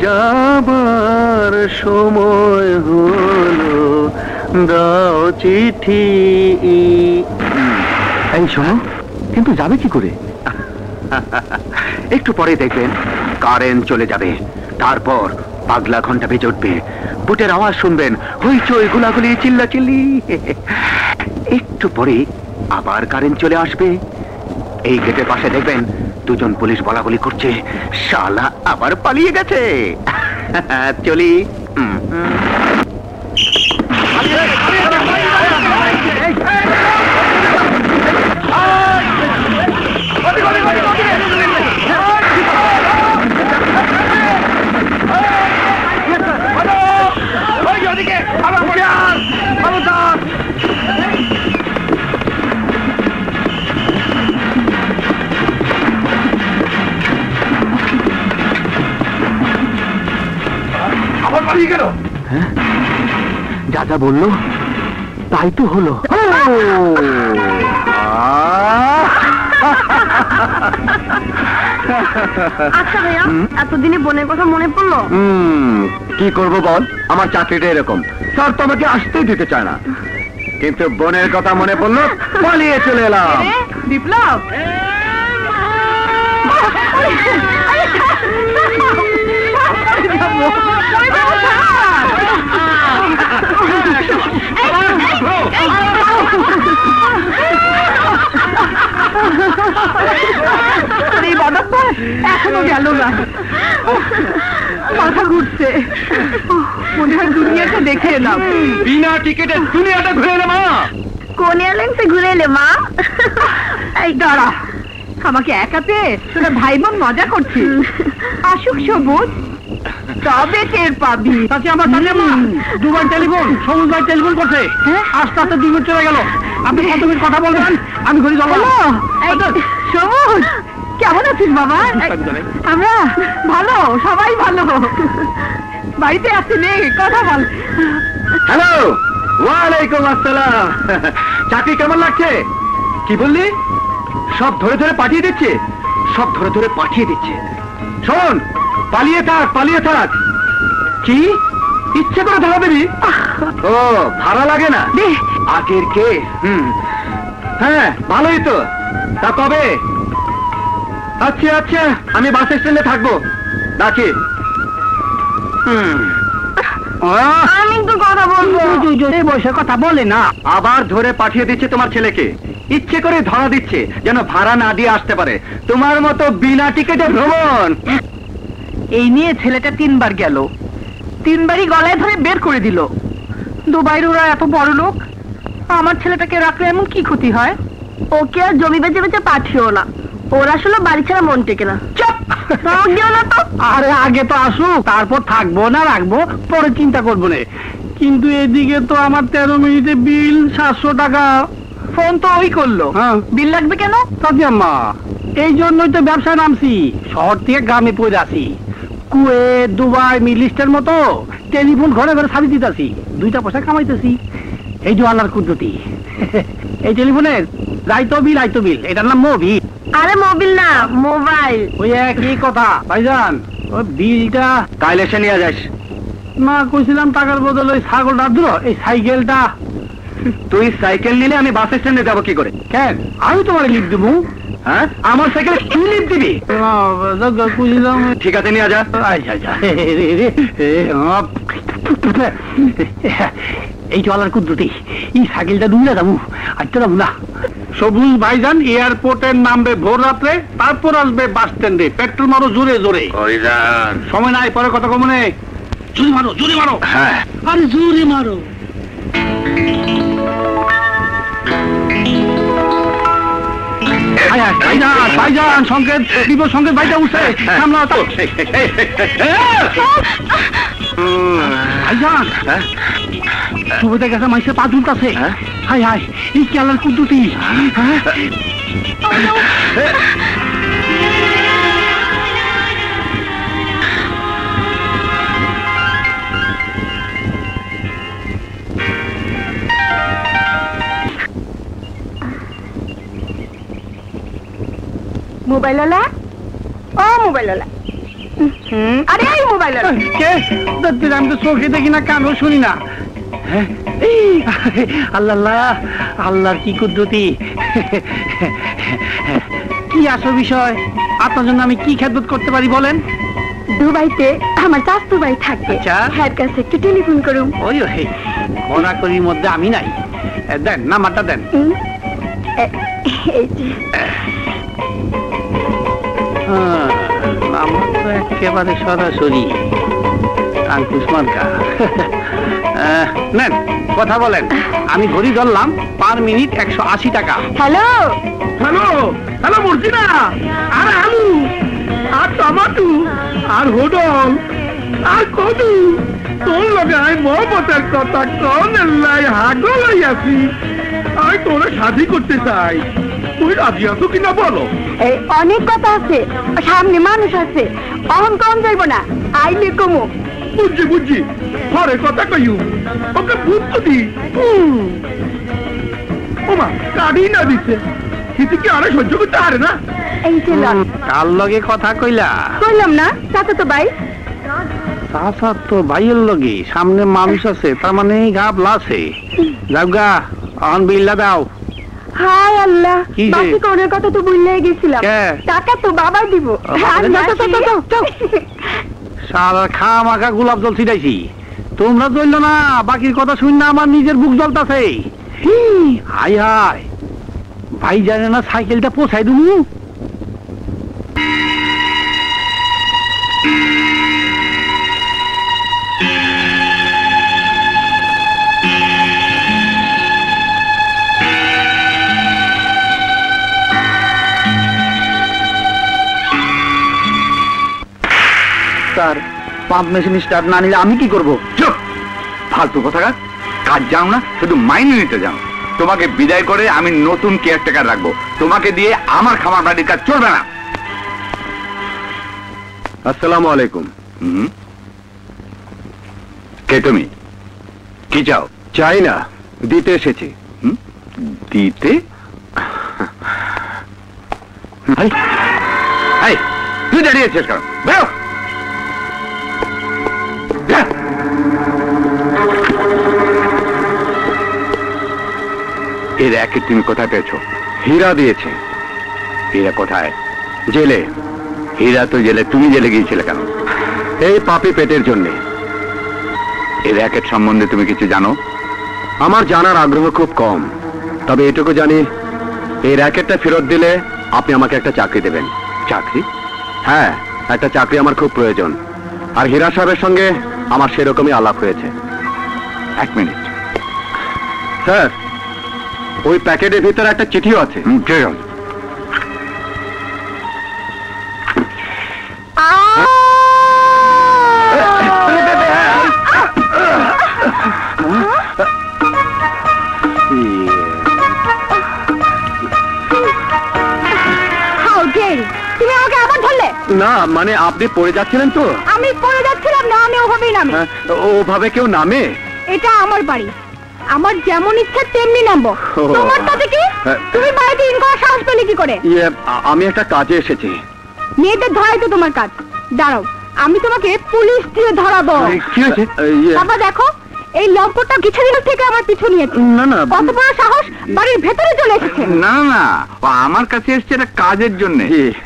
যাবার সময় হলো, দাও চিঠি। এই শোনো, কিন্তু যাবে কি করে? একটু পরে দেখবেন কারেন্ট চলে যাবে, তারপর পাগলা ঘন্টা বেজে উঠবে, বুটের আওয়াজ শুনবেন, হইচই, গোলাগুলি, চিল্লাচিল্লি। একটু পরে আবার কারেন্ট চলে আসবে, এই গেটের পাশে দেখবেন দুজন পুলিশ বলাবলি করছে, শালা আবার পালিয়ে গেছে। চলি। যা যা বললো তাই তো হলো। আচ্ছা ভাইয়া, এতদিনে বোনের কথা মনে পড়লো? কি করবো বল, আমার চাকরিটা এরকম, স্যার তো আমাকে আসতেই দিতে চায় না, কিন্তু বোনের কথা মনে পড়লো, পালিয়ে চলে এলাম। বিপ্লব, এখনো গেল না, মাথা ঘুরছে, মনে হয় দুনিয়াটা দেখে এলাম। বিনা টিকিটে দুনিয়াটা ঘুরে এলে মা। কোন এয়ারলাইন্সে ঘুরে এলে মা? এই দাঁড়া, আমাকে একাতে তোরা ভাই বোন মজা করছিস। আসুক সবুজ, তবে টের পাবি। আমার সাথে মা দুবার টেলিফোন, সবুজ ভাই টেলিফোন করছে, আস্তে আস্তে 2 মিনিট চলে গেল। আপনি কত মিনিট কথা বলবেন, আমি ঘড়ি চলবো। সবুজ, কেমন আছিস বাবা? আমরা ভালো, সবাই ভালো। বাড়িতে আছি নে, কথা বল। হ্যালো, ওয়ালাইকুম আসসালাম। চাকরি কেমন লাগছে? কি বললি? সব ধরে ধরে পাঠিয়ে দিচ্ছে, সব ধরে ধরে পাঠিয়ে দিচ্ছে। শোন, পালিয়ে থাক, পালিয়ে থাক। কি ইচ্ছে করে ধরা দেবি? ও, ভাড়া লাগে না আগের কে? হ্যাঁ, ভালোই তো। তা কবে? আচ্ছা আচ্ছা, আমি বাস স্ট্যান্ডে থাকবো, রাখি। আমি তো কথা বলবো। বসে কথা বলে না, আবার ধরে পাঠিয়ে দিচ্ছে তোমার ছেলেকে, ইচ্ছে করে ধরা দিচ্ছে যেন ভাড়া না দিয়ে আসতে পারে। তোমার মতো বিনা টিকিটে ভ্রমণ। এই নিয়ে ছেলেটা 3 বার গেল, 3 বারই গলায় ধরে বের করে দিল। দুবাইয়ের ওরা এত বড় লোক, আমার ছেলেটাকে রাখলে এমন কি ক্ষতি হয়? ওকে আর জমি বেচে বেচে পাঠিও না, ওরা আসলে বাড়ি ছাড়া মন টেকে না। চুপ! আরে আগে তো আসুক, তারপর থাকবো না রাখবো, পরে চিন্তা করবো না। কিন্তু এদিকে তো আমার 13 মিনিটে বিল 700 টাকা। ফোন তো ওই করলো, বিল লাগবে কেন? সাথিয়াম্মা, এই জন্যই তো ব্যবসায় নামছি, শহর থেকে গ্রামে পড়ে আসি। কুয়েত, দুবাই, মিডল ইস্টের মতো টেলিফোন ঘরে ঘরে সাবি দিতেছি, 2টা পয়সা কামাইতেছি। এই যে আল্লাহর কুদরতি। এই টেলিফোনের রাইতো বিল আইতো বিল, এটার নাম মোবিল। আরে মোবিল না, মোবাইল। ওই একই কথা ভাইজান, ওই বিলটা কাল এসে নিয়ে যাস। না, কইছিলাম টাকার বদলে ওই ছাগলটা দিল, এই সাইকেলটা। তুই সাইকেল নিলে আমি বাস স্ট্যান্ডে যাবো কি করে? কেন, আমি তোমার লিপ দেবো। হ্যাঁ, আমার সাইকেলে তুই লিপ দিবি? কইছিলাম। ঠিক আছে, নিয়ে যা। এই চলার কুদরতি, এই সাইকেলটা দুইলা যাবো, আজকে যাবো না। সবুজ ভাইজান এয়ারপোর্টের নামবে ভোর রাত্রে, তারপর আসবে বাস স্ট্যান্ডে। পেট্রোল মারো জোরে জোরে। সময় নাই, পরে কথা কমনে। জোরে মারো, জোরে মারো। হ্যাঁ, আরে জোরে মারো। ভাইজান সংকেত, বিপদ সংকেত, ভাইটা উঠছে, সামলা তো। ভাইজান সুবিধা গেছে, মাইসে পা ঝুলতাছে। হাই হাই, এই খেলার কুদ্দুতি। মোবাইলওয়ালা, ও মোবাইলওয়ালা, আরে এই মোবাইল কে দত্তির, আমি তো চোখে দেখি না, কানও শুনি না। হ্যাঁ, আল্লাহ আল্লাহ, আল্লাহর কি কুদরতি। কি আসল বিষয়? আপনার জন্য আমি কি খেদমত করতে পারি বলেন? দুবাইতে আমার চাচু ভাই থাকে, আচ্ছা। হ্যাঁ কাছে একটু টেলিফোন করুন। ওই ওই কড়াকড়ির মধ্যে আমি নাই। দেন নাম্বারটা দেন। এই যে নাম্বার তো একেবারে সরাসরি আঙ্কুশ মার্কা। নেন, কথা বলেন। আমি ঘড়ি ধরলাম, পার মিনিট 180 টাকা। হ্যালো হ্যালো হ্যালো মর্জিনা, আর আলু, আর টমাটো, আর হোডল, আর কদু, তোর লগে আমি মহব্বতের কথা কন লাই হাগল আছি। আমি তোরে শাদি করতে চাই, তুই রাজি আছো কিনা বলো? এই অনেক কথা আছে, সামনে মানুষ আছে, অহন কম যাইব না, আইলে কমো। বুঝছি বুঝছি, ঘরে কথা কইউ, ওকে বুঝতো দি। ওমা কাঢ়ি না দিচ্ছে, কিন্তু কি আরে সহ্য করতে পারে না। এই যে লন, কার লগে কথা কইলা? কইলাম না চাচা তো ভাই। চাচা তো ভাইয়ের লগে, সামনে মানুষ আছে, তার মানে গাব লাছে। যাওগা, অন বিল্লা দাও। হায় আল্লাহ, কি যে? বাকি কোনের কথা তো ভুলে গেছিলাম। কে? টাকা তো বাবা দিব। আর যাও, যাও, যাও, যাও, যাও। সারা খা মাখা গোলাপ জল ছিটাইছি, তোমরা চললো না। বাকির কথা শুন না, আমার নিজের বুক জ্বলতাছে। হাই হাই, ভাই জানে না সাইকেলটা পোছাই দিমু। স্যার, পাম্প মেশিন স্টার্ট না নিলে আমি কি করবো? চুপ, ফালতু কথা। কাজ যাও না, শুধু মাইনে নিতে যাও। তোমাকে বিদায় করে আমি নতুন কেয়ারটেকার রাখবো। তোমাকে দিয়ে আমার খামার বাড়ির কাজ চলবে না। আসসালামু আলাইকুম। কে তুমি? কি চাও? চাই না, দিতে এসেছি। দিতে? তুই দাঁড়িয়েছিস কেন? বেরো। এর র্যাকেট তুমি কোথায় পেয়েছো? হীরা দিয়েছে। হীরা কোথায়? জেলে। হীরা তো জেলে, তুমি জেলে গিয়েছিলে কেন? এই পাপি পেটের জন্য। এই র্যাকেট সম্বন্ধে তুমি কিছু জানো? আমার জানার আগ্রহ খুব কম, তবে এটুকু জানি, এই র্যাকেটটা ফেরত দিলে আপনি আমাকে একটা চাকরি দেবেন। চাকরি? হ্যাঁ, একটা চাকরি আমার খুব প্রয়োজন। আর হীরা সাহেবের সঙ্গে আমার সেরকমই আলাপ হয়েছে। এক মিনিট স্যার, ওই প্যাকেটের ভিতরে একটা চিঠিও আছে। ঠিক আছে। তুমি আমাকে আবার ধরলে? না মানে আপনি পড়ে যাচ্ছিলেন তো। আমি পড়ে যাচ্ছিলাম না, আমি ওভাবেই নামে। ওভাবে কেউ নামে? এটা আমার বাড়ি, আমার যেমন ইচ্ছা তেমনি নামবো। ও। তোমার তাতে কি? তুমি বাড়িতে ইন করার সাহস পেলে কি করে? আমি একটা কাজে এসেছি। মেয়েদের ধরাই তো তোমার কাজ। দাঁড়াও, আমি তোমাকে পুলিশ দিয়ে ধরাবো। কি হয়েছে? বাবা দেখো, এই লম্পটটা কিছুদিন থেকে আমার পিছু নিয়েছে। না না কত বড় সাহস, বাড়ির ভেতরে চলে এসেছে। না না, ও আমার কাছে এসেছে একটা কাজের জন্য।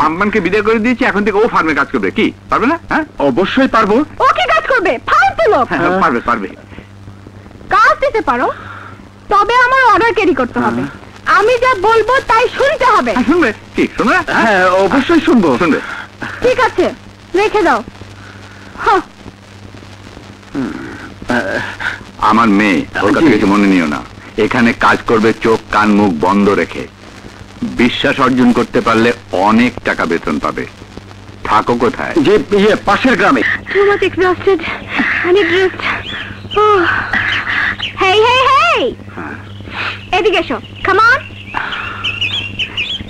আম্মানকে বিদায় করে দিয়েছি, এখন থেকে ও ফার্মে কাজ করবে। কি পারবে না? হ্যাঁ অবশ্যই পারবো। ও কি কাজ করবে? ফালতু লোক। পারবে পারবে। কাজ দিতে পারো, তবে আমার অর্ডার ক্যারি করতে হবে। আমি যা বলবো তাই শুনতে হবে। শুনবে? কি শুনবে? হ্যাঁ অবশ্যই শুনবো। শুনবে? ঠিক আছে, রেখে দাও। আমার মেয়ে, ওর কাছে কিছু মনে নিও না। এখানে কাজ করবে চোখ কান মুখ বন্ধ রেখে। বিশ্বাস অর্জন করতে পারলে অনেক টাকা বেতন পাবে। থাকো কোথায়? যে পাশের গ্রামে। Too much exhausted. I need rest. Hey, hey, hey! এদিকে এসো, come on.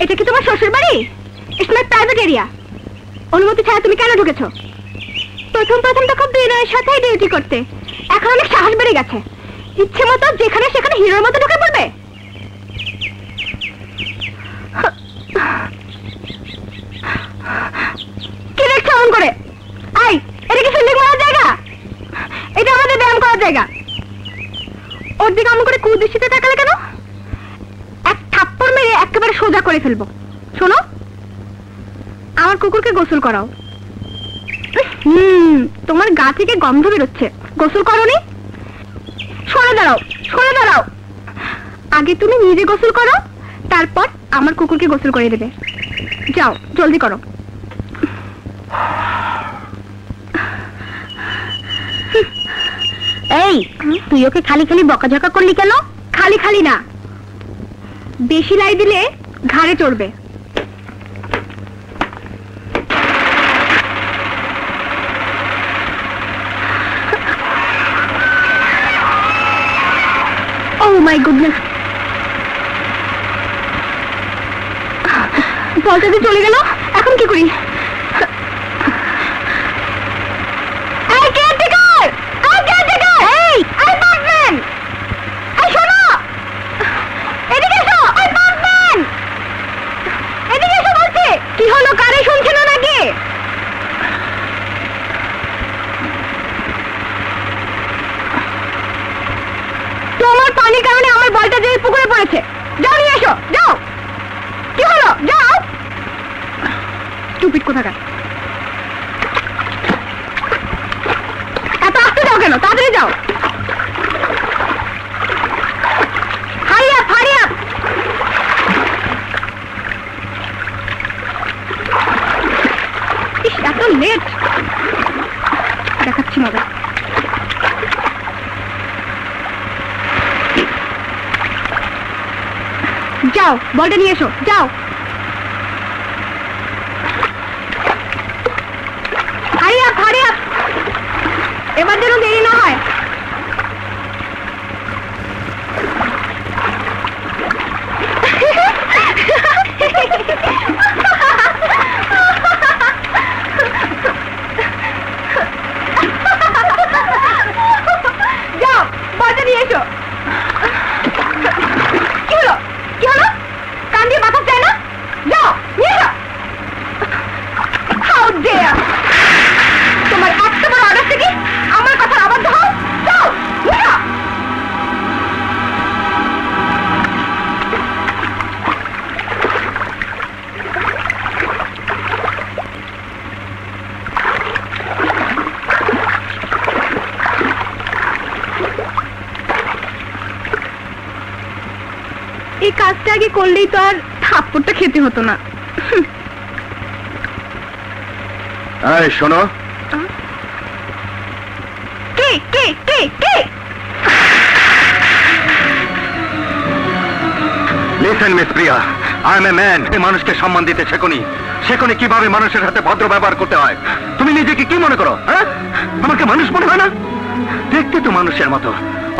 এটা কি তোমার শ্বশুর বাড়ি? It's my private area. অনুমতি ছাড়া তুমি কেন ঢুকেছো? প্রথম তো খুব বিনয়ের সাথে ডিউটি করতে, এখন অনেক সাহস বেড়ে গেছে। ইচ্ছে মতো যেখানে সেখানে হিরোর মতো ঢুকে পড়বে। কি দেখছো এমন করে? জায়গা। ওর দিকে এমন করে কুদৃষ্টিতে তাকালে কেন? এক থাপ্পড় মেরে একেবারে সোজা করে ফেলবো। শোনো, আমার কুকুরকে গোসল করাও। তোমার গা থেকে গন্ধ বেরোচ্ছে, গোসল করোনি? সরে দাঁড়াও, সরে দাঁড়াও। আগে তুমি নিজে গোসল করো, তারপর আমার কুকুরকে গোসল করে দেবে। যাও, জলদি করো। এই, তুই ওকে খালি খালি বকাঝকা করলি কেন? খালি খালি না, বেশি লাই দিলে ঘাড়ে চড়বে। Oh my goodness! বলটা যে চলে গেল, এখন কি করি? কি হলো, কারে শুনছে না নাকি? তোমার পানির কারণে আমার বলটা যে পুকুরে পড়েছে। যাও নিয়ে এসো, যাও। কি হলো, যাও। স্টুপিড কোথাকার। এত আসতে যাও কেন? তাড়াতাড়ি যাও। Hurry up, hurry up. এত লেট, দেখাচ্ছি মজা। যাও, বলটা নিয়ে এসো, যাও। Hurry up, hurry up. এবার যেন দেরি না হয়। যাও, বলটা নিয়ে এসো। কি হলো, কি হলো? কান দিয়ে মাথা চায় না? যাও, নিয়ে এসো। How dare! তোমার এত বড় অর্ডার থেকে আমার কথা আবদ্ধ হও। যাও, নিয়ে এসো। এই কাজটা আগে করলেই তো আর থাপ্পড়টা খেতে হতো না। এই শোনো, কে কে কে কে? Listen miss Priya, I am a man. মানুষকে সম্মান দিতে শেখনি, শেখনি কিভাবে মানুষের সাথে ভদ্র ব্যবহার করতে হয়। তুমি নিজেকে কি মনে করো? হ্যাঁ, আমাকে মানুষ মনে হয় না? দেখতে তো মানুষের মতো,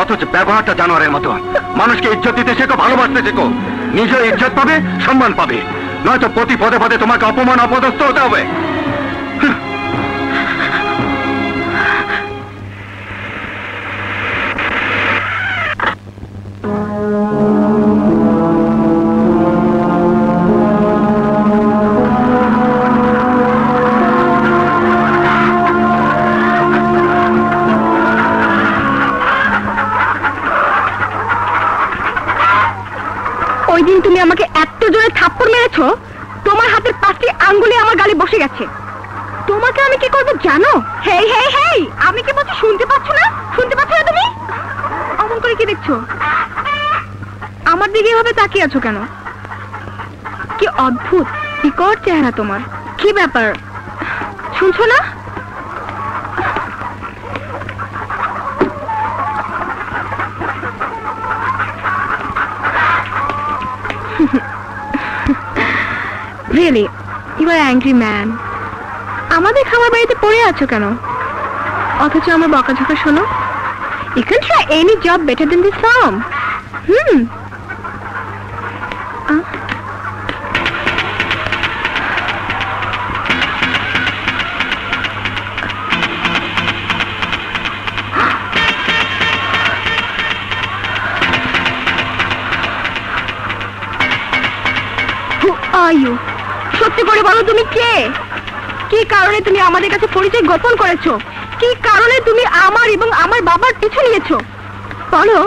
অথচ ব্যবহারটা জানোয়ারের মতো। মানুষকে ইজ্জত দিতে শেখো, ভালোবাসতে শেখো। নিজেও ইজ্জত পাবে, সম্মান পাবে, নয়তো প্রতি পদে পদে তোমাকে অপমান অপদস্থ হতে হবে। ওই দিন তুমি আমাকে এত জোরে থাপ্পড় মেরেছো, তোমার হাতের 5টি আঙ্গুলে আমার গালে বসে গেছে। তোমাকে আমি কি করবো জানো? হেই হেই হেই, আমি কি বলছি শুনতে পাচ্ছ না? শুনতে পাচ্ছ না তুমি? অমন করে কি দেখছো? আমার দিকে এভাবে তাকিয়ে আছো কেন? কি অদ্ভুত বিকট চেহারা তোমার। কি ব্যাপার, শুনছো না? Really, you are an angry man. আমাদের খাবার বাড়িতে পড়ে আছো কেন? অথচ আমার বকাঝকা শোনো। You can try any job better than this farm. Who are you? সত্যি করে বলো তুমি কে? কি কারণে তুমি আমাদের কাছে পরিচয় গোপন করেছো? কি কারণে তুমি আমার এবং আমার বাবার পিছু নিয়েছো? বলো,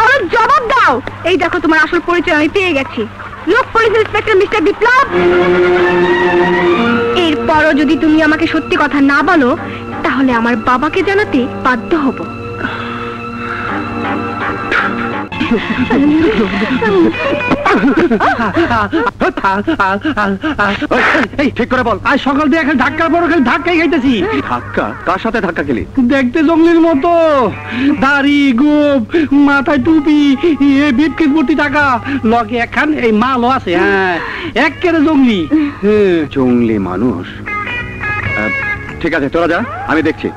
বলো, জবাব দাও। এই দেখো, তোমার আসল পরিচয় আমি পেয়ে গেছি। লোক পুলিশ ইন্সপেক্টর মিস্টার বিপ্লব। এরপরও যদি তুমি আমাকে সত্যি কথা না বলো, তাহলে আমার বাবাকে জানাতে বাধ্য হব। ঠিক করে বল। আজ সকাল থেকে খালি ধাক্কার পর খালি ধাক্কাই খাইতেছি। ধাক্কা? কার সাথে ধাক্কা খেলি? দেখতে জঙ্গলির মতো, দাড়ি গোপ, মাথায় টুপি, বিপকিস ভর্তি টাকা, লগে একখান এই মালও আছে। হ্যাঁ, একেবারে জঙ্গলি। জঙ্গলি মানুষ? ঠিক আছে, তোরা যা, আমি দেখছি।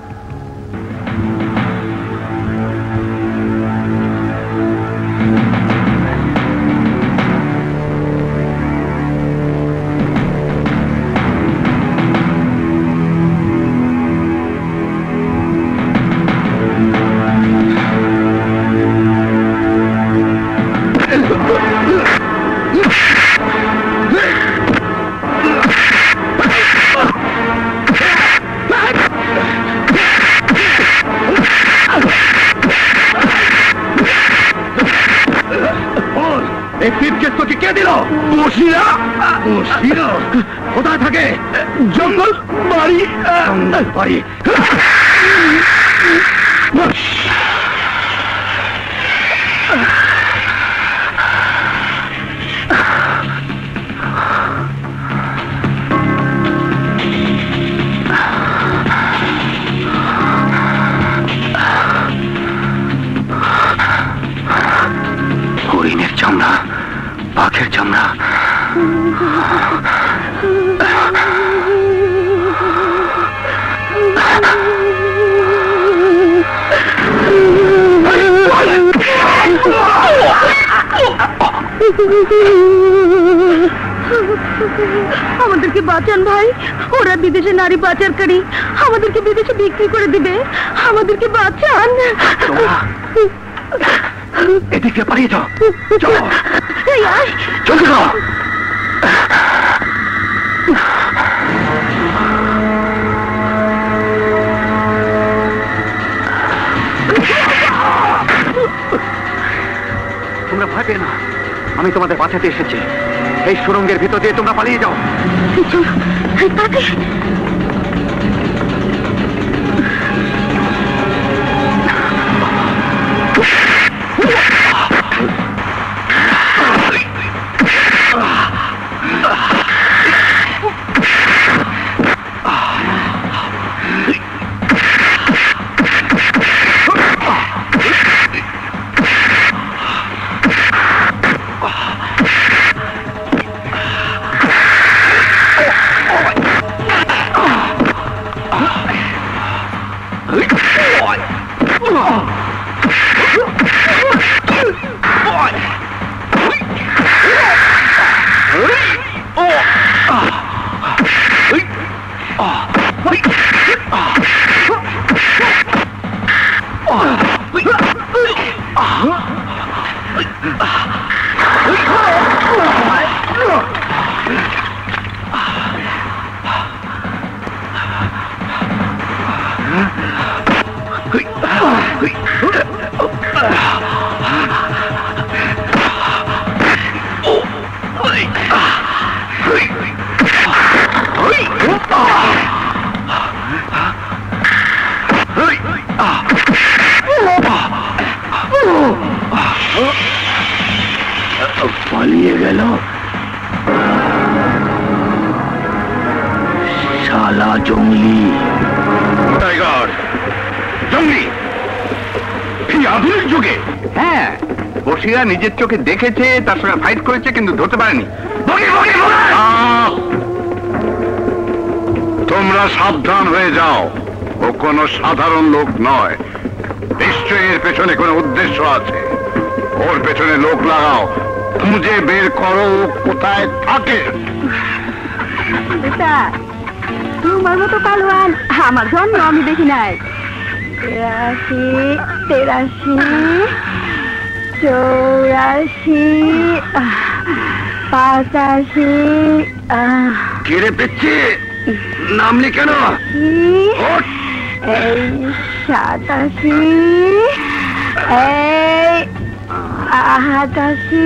কোথায় থাকে? জঙ্গল বাড়ি। বাড়ি হরিণের চামড়া, বাঘের চামড়া। আমাদেরকে বাঁচান ভাই, ওরা বিদেশে নারী পাচারকারী, আমাদেরকে বিদেশে বিক্রি করে দিবে, আমাদেরকে বাঁচান। এদিকে পালিয়ে যাও। চলো, এই আয়, জলদি যাও। তোমরা ভয় পেও না, আমি তোমাদের বাঁচাতে এসেছি। এই সুড়ঙ্গের ভিতর দিয়ে তোমরা পালিয়ে যাও। পালিয়ে গেল শালা জঙ্গলি। টাইগার জঙ্গলি এই আধুনিক যুগে? হ্যাঁ, বসিরা নিজের চোখে দেখেছে, তার সঙ্গে ফাইট করেছে, কিন্তু ধরতে পারেনি। তোমরা সাবধান হয়ে যাও, ও কোনো সাধারণ লোক নয়। নিশ্চয়ই এর পেছনে কোনো উদ্দেশ্য আছে। ওর পেছনে লোক লাগাও, খুঁজে বের করো কোথায় থাকে। তোমার মতো পালোয়ান আমার জন্ম আমি দেখি নাই। 83, 83, 84, 85। কেড়ে পেচ্ছে নামলি কেন? এই 87, এই 88,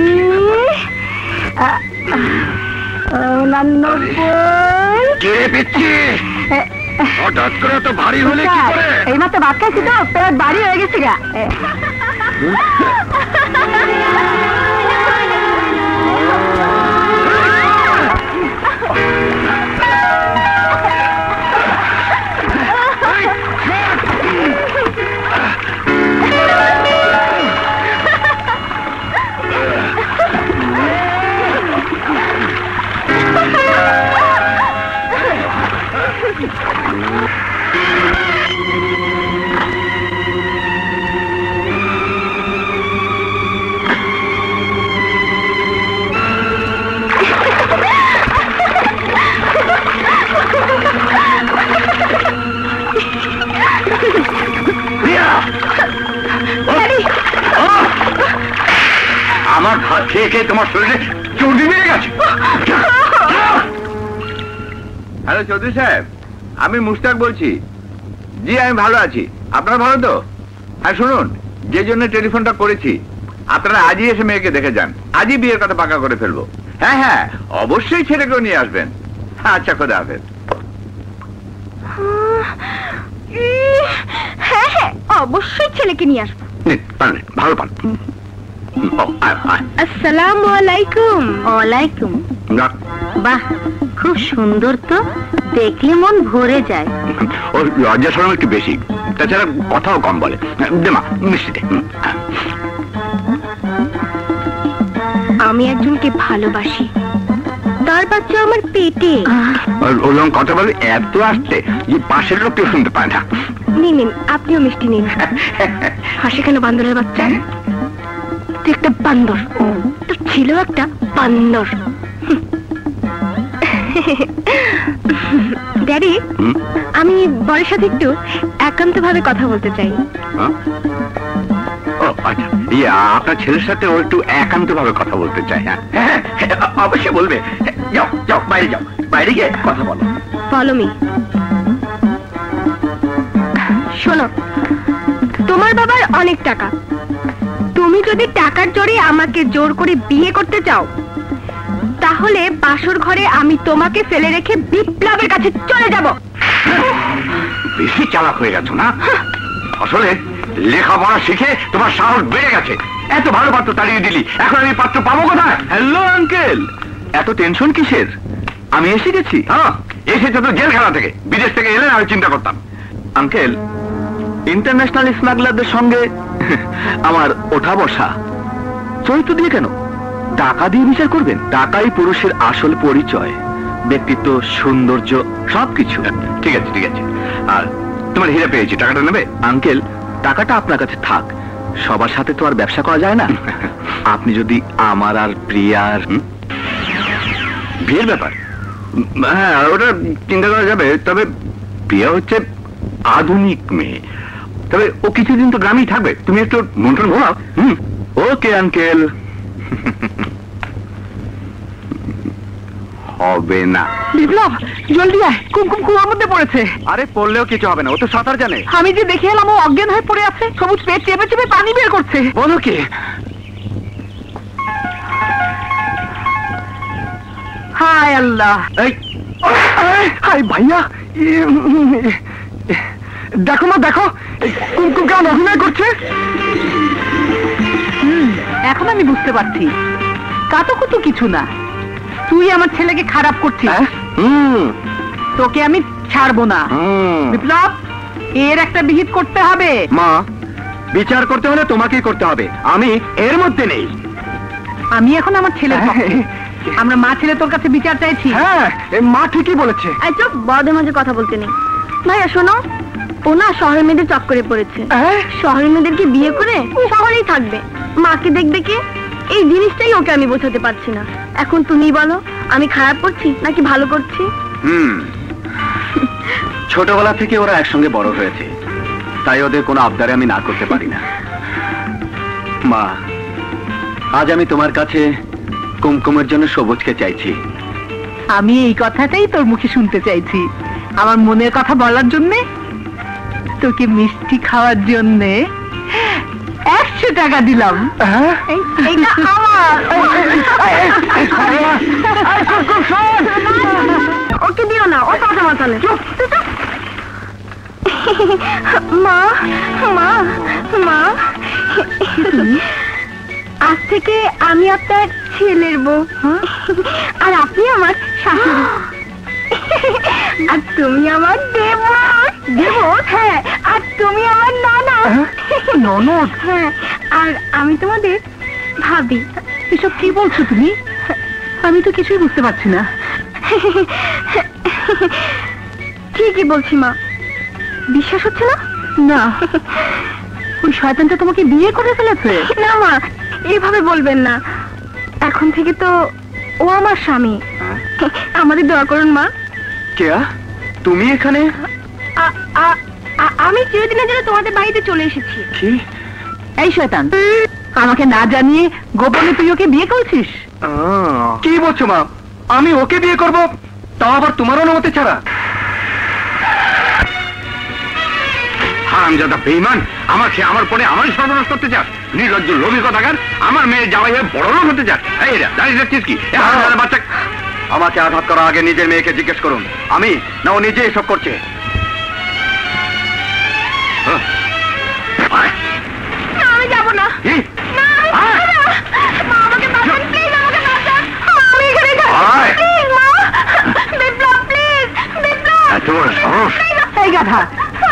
89। কে পিচ্ছি হঠাৎ করে তো ভারী হলে কি করে? এই মাত্র ভাত খাইছি তো পেট ভারী হয়ে গেছে গা। আমার ভাত খেয়ে খেয়ে তোমার শরীরে চর্বি বেড়ে গেছে। হ্যালো চৌধুরী সাহেব, আমি মুশতাক বলছি। জি আমি ভালো আছি, আপনারা ভালো তো? হ্যাঁ শুনুন, যে জন্য টেলিফোনটা করেছি, আপনারা আজই এসে মেয়েকে দেখে যান, আজই বিয়ের কথা পাকা করে ফেলবো। হ্যাঁ হ্যাঁ অবশ্যই ছেলেকেও নিয়ে আসবেন। আচ্ছা খোদা হাফেজ। হ্যাঁ হ্যাঁ অবশ্যই ছেলেকে নিয়ে আসবো। ভালো পান। আসসালামু আলাইকুম। ওয়ালাইকুম। বাহ খুব সুন্দর তো, দেখলে মন ভরে যায়। ওর লজ্জা শরম একটু বেশি, তাছাড়া কথাও কম বলে। দেমা মিষ্টিতে। আমি একজনকে ভালোবাসি, তার বাচ্চা আমার পেটে। ওরকম কথা বলে এত আসতে যে পাশের লোক কেউ শুনতে পায় না। নিন নিন, আপনিও মিষ্টি নিন। হাসি কেন বান্দরের বাচ্চা? তুই একটা বান্দর, তোর ছিল একটা বান্দর। ড্যাডি, আমি বরের সাথে একটু একান্ত ভাবে কথা বলতে চাই। ও আচ্ছা, আপনার ছেলের সাথে ও একটু একান্ত ভাবে কথা বলতে চাই। হ্যাঁ অবশ্যই বলবে। যাও যাও বাইরে যাও, বাইরে গিয়ে কথা বলো। Follow me. শোনো, তোমার বাবার অনেক টাকা, তুমি যদি টাকার জোরে আমাকে জোর করে বিয়ে করতে চাও, তাহলে বাসর ঘরে আমি তোমাকে ফেলে রেখে বিপ্লবের কাছে চলে যাব। বেশি চালাক হয়ে গেছো না? আসলে লেখাপড়া শিখে তোমার সাহস বেড়ে গেছে। এত ভালো পাত্র তাড়িয়ে দিলি, এখন আমি পাত্র পাবো কোথায়? হ্যালো আঙ্কেল, এত টেনশন কিসের? আমি এসে গেছি। হ্যাঁ এসেছো তো জেলখানা থেকে, বিদেশ থেকে এলে আমি চিন্তা করতাম। আঙ্কেল, ইন্টারন্যাশনাল স্মাগলারদের সঙ্গে আমার ওঠা বসা। চরিত্র দিয়ে কেন? টাকা দিয়ে বিচার করবেন? টাকাই পুরুষের আসল পরিচয়, ব্যক্তিত্ব, সৌন্দর্য, সবকিছু। ঠিক আছে ঠিক আছে, আর তোমার হীরা পেয়েছি, টাকাটা নেবে? আঙ্কেল, টাকাটা আপনার কাছে থাক, সবার সাথে তো আর ব্যবসা করা যায় না। আপনি যদি আমার আর প্রিয়ার বিয়ের ব্যাপার, হ্যাঁ ওটা চিন্তা করা যাবে, তবে প্রিয়া হচ্ছে আধুনিক মেয়ে, তবে ও কিছুদিন তো গ্রামেই থাকবে, তুমি একটু মন্ত্রণ ঘোরাও। Okay uncle. হবে না। বিপ্লব জলদি আয়, কুমকুম কুয়ার মধ্যে পড়েছে। আরে পড়লেও কিছু হবে না, ও তো সাঁতার জানে। আমি যে দেখে এলাম ও অজ্ঞান হয়ে পড়ে আছে, সবুজ পেট চেপে চেপে পানি বের করছে। বলো কি? হায় আল্লাহ। এই হাই ভাইয়া, দেখো না দেখো কুমকুম কেমন অভিনয় করছে। এখন আমি বুঝতে পারছি, কাতুকুতু কিছু না, তুই আমার ছেলেকে খারাপ করছিস। তোকে আমি ছাড়বো না। বিপ্লব, এর একটা বিহিত করতে হবে। মা, বিচার করতে হলে তোমাকেই করতে হবে, আমি এর মধ্যে নেই। আমি এখন আমার ছেলের পক্ষে। আমরা মা ছেলে তোর কাছে বিচার চাইছি। হ্যাঁ মা ঠিকই বলেছে। চুপ, বড়দের মাঝে কথা বলতে নেই। ভাইয়া শোনো, ও না শহরের মেয়েদের চক্করে পড়েছে। শহরের মেয়েদেরকে বিয়ে করে শহরেই থাকবে, মাকে দেখবে কে? এই জিনিসটাই ওকে আমি বোঝাতে পারছি না। এখন তুমি বলো, আমি খারাপ করছি নাকি ভালো করছি? ছোটবেলা থেকে ওরা একসঙ্গে বড় হয়েছে, তাই ওদের কোনো আবদারে আমি না করতে পারি না। মা, আজ আমি তোমার কাছে কুমকুমের জন্য সবুজকে চাইছি। আমি এই কথাটাই তোর মুখে শুনতে চাইছি, আমার মনের কথা বলার জন্যে। তোকে মিষ্টি খাওয়ার জন্যে 100 টাকা দিলাম। এইটা আমার। ওকে দিও না, ও কথা মাতালে। মা মা মা, আজ থেকে আমি আপনার ছেলের বউ, আর আপনি আমার শাশুড়ি, আর তুমি আমার দেবর। দেবর? হ্যাঁ, আর তুমি আমার ননদ। ননদ? হ্যাঁ, আর আমি তোমাদের ভাবি। এসব কি বলছো তুমি? আমি তো কিছুই বুঝতে পারছি না। ঠিকই বলছি মা, বিশ্বাস হচ্ছে না? না, ওই শয়তানটা তোমাকে বিয়ে করে ফেলেছে? না মা, এইভাবে বলবেন না। এখন থেকে তো ও আমার স্বামী। আমাদের দোয়া করুন মা। কেয়া, তুমি এখানে? আমি চিরদিনের জন্য তোমাদের বাড়িতে চলে এসেছি। কি? এই শয়তান, আমাকে না জানিয়ে গোপনে তুই ওকে বিয়ে করছিস? কি বলছো মা? আমি ওকে বিয়ে করব, তাও আবার তোমার অনুমতি ছাড়া? হারামজাদা বেঈমান, আমাকে আমার পরে আমারই সর্বনাশ করতে চাস? নির্লজ্জ লোভী কথাকার, আমার মেয়ে জামাই হয়ে বড় লোক হতে চাস? এই রে, দাঁড়িয়ে রাখছিস কি? বাচ্চা আমাকে আঘাত করার আগে নিজের মেয়েকে জিজ্ঞেস করুন, আমি না ও নিজে এসব করছে? আমি যাব না। কি? না, আমি যাব না। মা, আমাকে বাঁচান, প্লিজ, আমাকে বাঁচান। আমি এখানে যাবো। প্লিজ মা, বিপ্লব, প্লিজ, বিপ্লব। এই গাধা,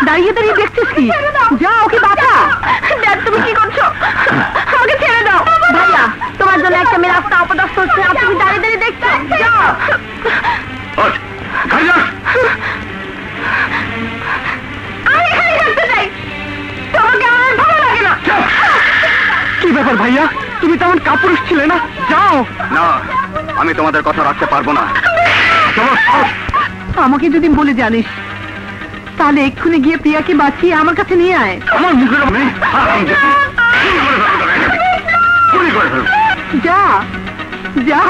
দাঁড়িয়ে দাঁড়িয়ে দেখছিস কি? যা ওকে বাঁচা। ড্যাড, তুমি কি করছো? আমাকে ছেড়ে দাও। ভাইয়া, তোমার জন্য একটা মেয়ে রাস্তা অপদস্থ হচ্ছে, আর তুমি দাঁড়িয়ে দাঁড়িয়ে দেখছো? যাও। আমি এখানে থাকতে চাই, তোমাকে আমার ভালো লাগে না। কি ব্যাপার ভাইয়া, তুমি তেমন কাপুরুষ ছিলে না? যাও না, আমি তোমাদের কথা রাখতে পারবো না। আমাকে যদি বলে জানিস, তাহলে এক্ষুনি গিয়ে প্রিয়াকে বাঁচিয়ে আমার কাছে নিয়ে আয়। আমার মুখের যা যা।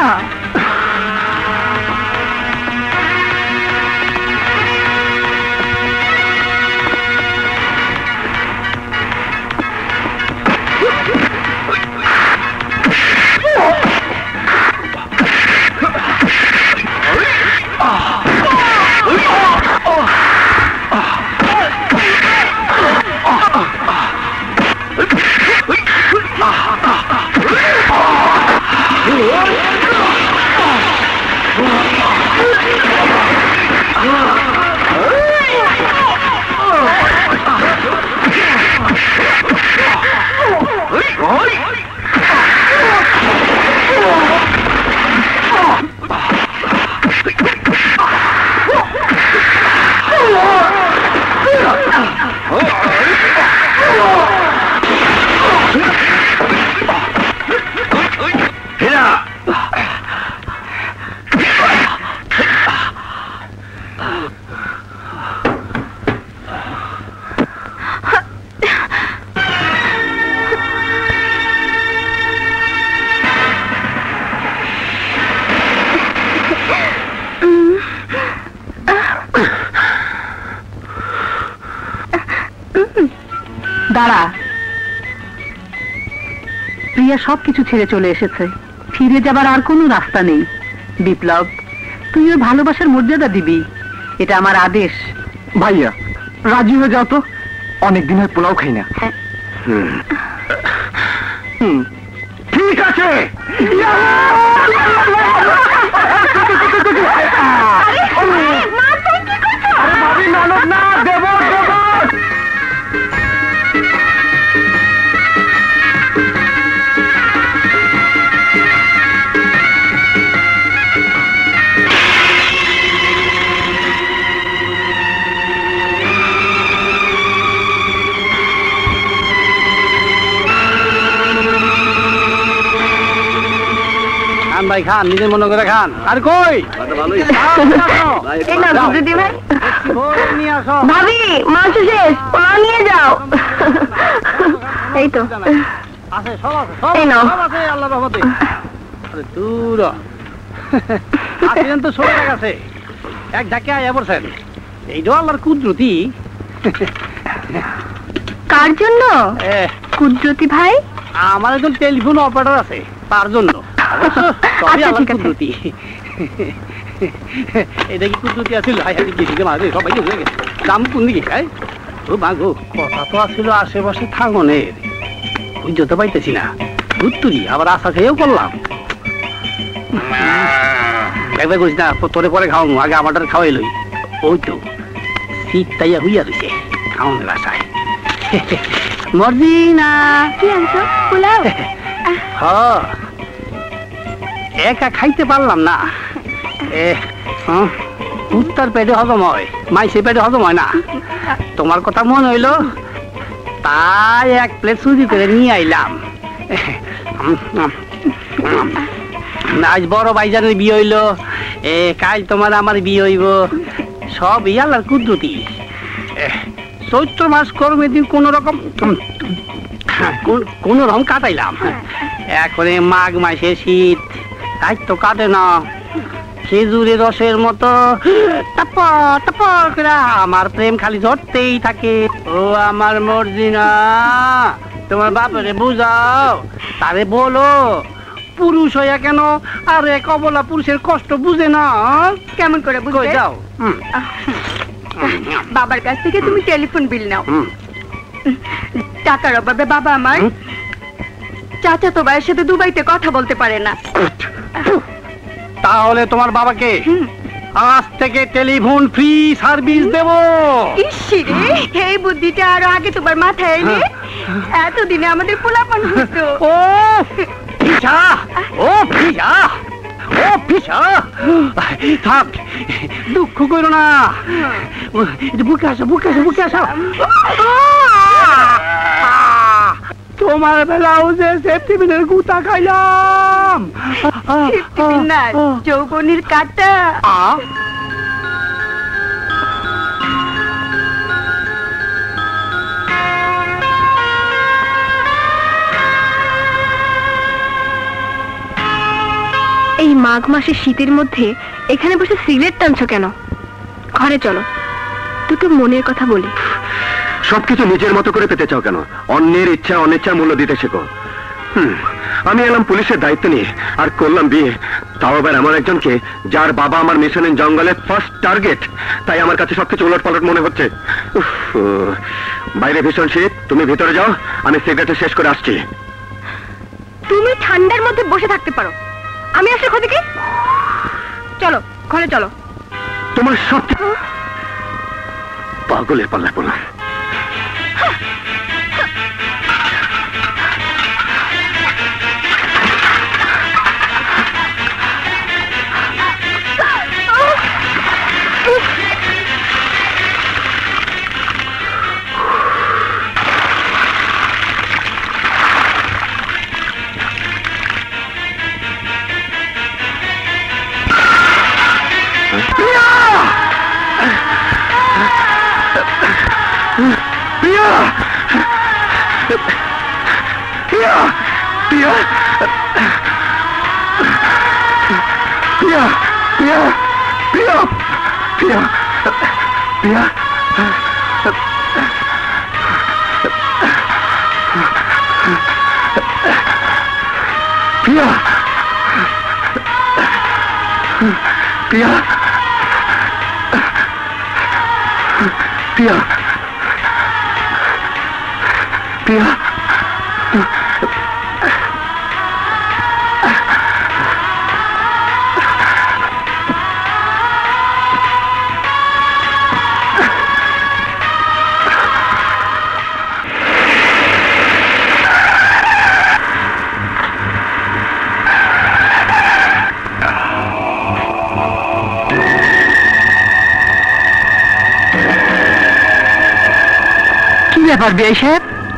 দাঁড়া, প্রিয়া সবকিছু ছেড়ে চলে এসেছে, ফিরে যাবার আর কোনো রাস্তা নেই। বিপ্লব, তুই ওর ভালোবাসার মর্যাদা দিবি, এটা আমার আদেশ। ভাইয়া, রাজি হয়ে যাও তো, অনেকদিন হয় পোলাও খাই না। ঠিক আছে। ভাবি ননদ না, দেবর দেবর। খান ভাই খান, নিজের মনে করে খান। আর কই নিয়ে আসো। ভাবি, মাংস শেষ, পোলাও নিয়ে যাও। এই তো আছে, সব আছে, সব এই নাও। সব আছে, আল্লাহ রহমতে। আরে দূর আসেন তো, সরে গেছে এক ঝাঁকে আয়া পড়ছেন। এইটাও আল্লাহর কুদরতি। কার জন্য? এ, কুদরতি ভাই। আমার একজন টেলিফোন অপারেটর আছে, তার জন্য। অবশ্য সবই আচ্ছা, আমার ঠিক আছে। কুদরতি। এটা কি কুদরতি আছিল? হাই হাই গেছি মাঝে সবাই হয়ে গেছে। দাম কোন দিকে খাই? ও মা গো, কথা তো আসছিল আশেপাশে থাঙ্গনের, বুঝতে পাইতেছি না। উত্তরি আবার আশা খেয়েও করলাম। একবার করিস না, তোরে পরে খাওয়ানো, আগে আমারটা খাওয়াই লই। ওই তো শীত তাইয়া হইয়া রয়েছে খাওয়ানোর আশায়। মর্জিনা কি আনছো? পোলাও? হ, একা খাইতে পারলাম না। উত্তর পেটে হজম হয়, মাইসে পেটে হজম হয় না। তোমার কথা মনে হইলো, তাই এক প্লেট সুজি করে নিয়ে আইলাম। আজ বড় ভাইজানের বিয়ে হইলো, কাল তোমার আমার বিয়ে হইব, সব ইয়ালার কুদ্দুতি। চৈত্র মাস করমে দিন কোন রকম কাটাইলাম। এখন মাঘ মাসে শীত, তাই তো কাটে না। খেজুরের রসের মতো টপর টপর করে আমার প্রেম খালি ধরতেই থাকে। ও আমার মর্জিনা, তোমার বাপরে বুঝাও, তারে বলো পুরুষ হইয়া কেন আর এক অবলা পুরুষের কষ্ট বুঝে না। কেমন করে কই বুঝবে? যাও। বাবার কাছ থেকে তুমি টেলিফোন বিল নাও। টাকার অভাবে বাবা আমার চাচা তো ভাইয়ের সাথে দুবাইতে কথা বলতে পারে না। তাহলে তোমার বাবাকে আজ থেকে টেলিফোন ফ্রি সার্ভিস দেব। ইসিরে, এই বুদ্ধিটা আরো আগে তোমার মাথায় এলে এতদিনে আমাদের পোলাপন হতো। ও পিছা, ও পিছা, ও পিছা, থাক, দুঃখ করো না। বুকে আসো, বুকে আসো, বুকে আসো। তোমার বেলাও যে সেফটি পিনের গুতা খাইলাম। যৌবনের কাটা। এই মাঘ মাসের শীতের মধ্যে এখানে বসে সিগারেট টানছো কেন? ঘরে চলো, দুটো মনের কথা বলি। সবকিছু নিজের মতো করে পেতে চাও কেন? অন্যের ইচ্ছা অনিচ্ছা মূল্য দিতে শেখো। আমি এলাম পুলিশের দায়িত্ব নিয়ে, আর করলাম বিয়ে, তাও আবার এমন একজনকে যার বাবা আমার মিশনের জঙ্গলের ফার্স্ট টার্গেট। তাই আমার কাছে সবকিছু উলট পালট মনে হচ্ছে। বাইরে ভীষণ শীত, তুমি ভিতরে যাও, আমি সিগারেটটা শেষ করে আসছি। তুমি ঠান্ডার মধ্যে বসে থাকতে পারো, আমি আসলে ক্ষতি কি? চলো ঘরে চলো। তোমার সব পাগলের পাল্লা পড়লাম।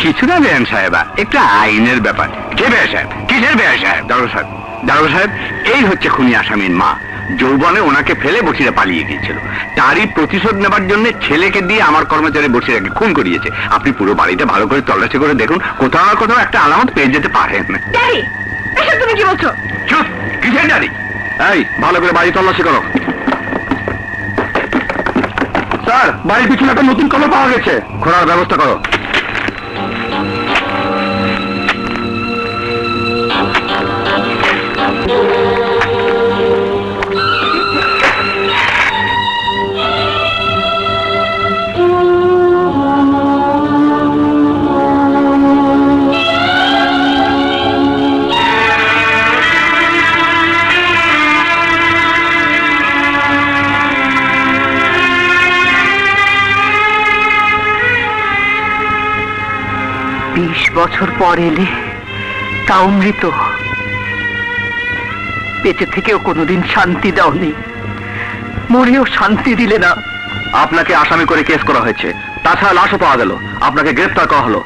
কিছু না বেআইন সাহেবা, একটা আইনের ব্যাপার। কে বেআইন সাহেব? কিসের বেআইন সাহেব? দারোগা সাহেব, দারোগা সাহেব, এই হচ্ছে খুনি আসামির মা। যৌবনে ওনাকে ফেলে বসিরা পালিয়ে গিয়েছিল, তারই প্রতিশোধ নেবার জন্য ছেলেকে দিয়ে আমার কর্মচারী বসিরাকে খুন করিয়েছে। আপনি পুরো বাড়িটা ভালো করে তল্লাশি করে দেখুন, কোথাও না কোথাও একটা আলামত পেয়ে যেতে পারেন। তুমি কি বলছো? চুপ, কিসের ডারি? এই ভালো করে বাড়ি তল্লাশি করো। স্যার, বাড়ির পিছনে একটা নতুন কল পাওয়া গেছে। খোঁড়ার ব্যবস্থা করো। বছর পর এলে তাও মৃত, বেঁচে থেকেও কোনোদিন শান্তি দাওনি, মরেও শান্তি দিলে না। আপনাকে আসামি করে কেস করা হয়েছে, তাছাড়া লাশও পাওয়া গেল, আপনাকে গ্রেফতার করা হলো।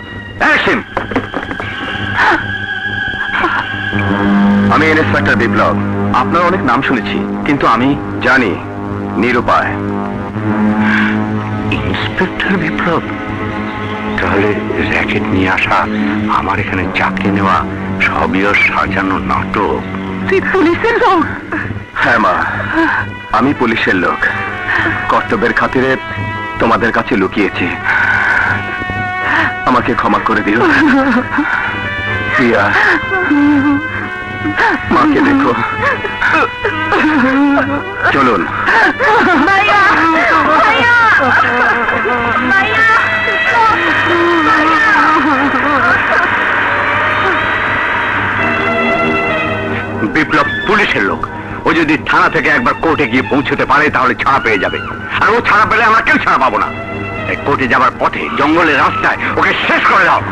আমি ইন্সপেক্টর বিপ্লব। আপনার অনেক নাম শুনেছি, কিন্তু আমি জানি নিরুপায়। ইন্সপেক্টর বিপ্লব? তাহলে র্যাকেট নিয়ে আসা, আমার এখানে চাকরি নেওয়া সবই ওর সাজানো নাটক। তুই পুলিশের লোক? হ্যাঁ মা, আমি পুলিশের লোক। কর্তব্যের খাতিরে তোমাদের কাছে লুকিয়েছি, আমাকে ক্ষমা করে দিও। প্রিয়া, মাকে দেখো। চলুন। বিপ্লব পুলিশের লোক, ও যদি থানা থেকে একবার কোর্টে গিয়ে পৌঁছতে পারে তাহলে ছাড়া পেয়ে যাবে, আর ও ছাড়া পেলে আমরা কেউ ছাড়া পাবো না। কোর্টে যাবার পথে জঙ্গলের রাস্তায় ওকে শেষ করে দাও।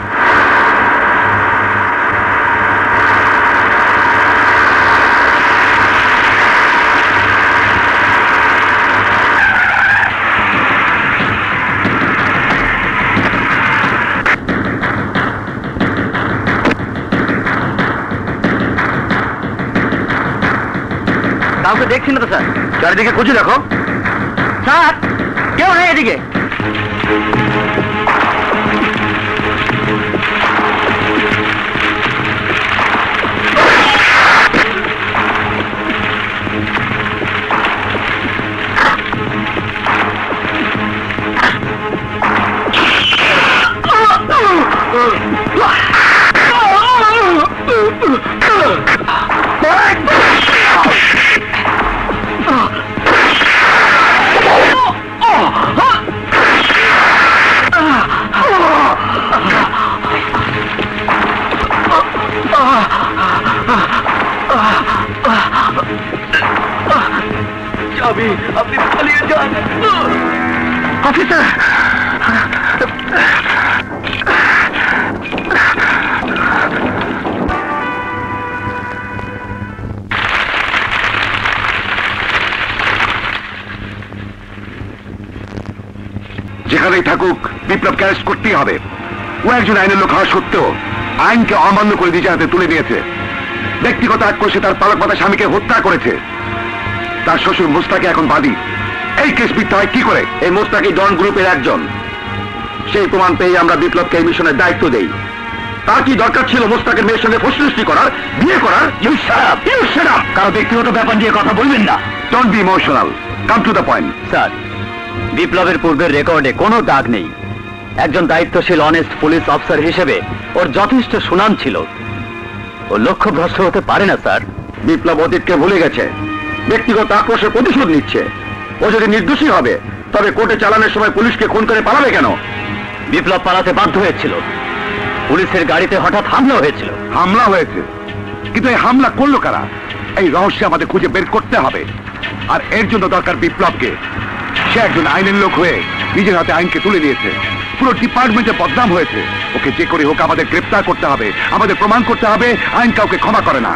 কাউকে দেখছি না তো স্যার। চারিদিকে খুঁজে দেখো। স্যার, কেউ নেই এদিকে। আপনি পালিয়ে যান অফিসার। যেখানেই থাকুক বিপ্লবকে অ্যারেস্ট করতেই হবে। ও একজন আইনের লোক হওয়া সত্ত্বেও আইনকে অমান্য করে নিজের হাতে তুলে নিয়েছে। ব্যক্তিগত আক্রোশে তার পালক মাতা স্বামীকে হত্যা করেছে। তার শ্বশুর মোস্তাকে এখন বাদী। এই কেস মিথ্যা হয় কি করে? এই মোস্তাকি ডন গ্রুপের একজন। সেই প্রমাণ পেয়ে আমরা বিপ্লবকে এই মিশনের দায়িত্ব দেই। তার কি দরকার ছিল মোস্তাকের মেয়ের সঙ্গে ফসলুষ্টি করার, বিয়ে করার? কারো ব্যক্তিগত ব্যাপার নিয়ে কথা বলবেন না। Don't be emotional, come to the point. Sir, বিপ্লবের পূর্বের রেকর্ডে কোনো দাগ নেই। একজন দায়িত্বশীল অনেস্ট পুলিশ অফিসার হিসেবে ওর যথেষ্ট সুনাম ছিল। ও লক্ষ্যভ্রষ্ট হতে পারে না স্যার। বিপ্লব অতীতকে ভুলে গেছে, ব্যক্তিগত আক্রোশে প্রতিশোধ নিচ্ছে। ও যদি নির্দোষী হবে তবে কোর্টে চালানোর সময় পুলিশকে খুন করে পালাবে কেন? বিপ্লব পালাতে বাধ্য হয়েছিল। পুলিশের গাড়িতে হঠাৎ হামলা হয়েছিল। হামলা হয়েছে, কিন্তু এই হামলা করলো কারা? এই রহস্য আমাদের খুঁজে বের করতে হবে। আর এর জন্য দরকার বিপ্লবকে। সে একজন আইনের লোক হয়ে নিজের হাতে আইনকে তুলে নিয়েছে। পুরো ডিপার্টমেন্টে বদনাম হয়েছে। ওকে যে করে হোক আমাদের গ্রেপ্তার করতে হবে, আমাদের প্রমাণ করতে হবে আইন কাউকে ক্ষমা করে না।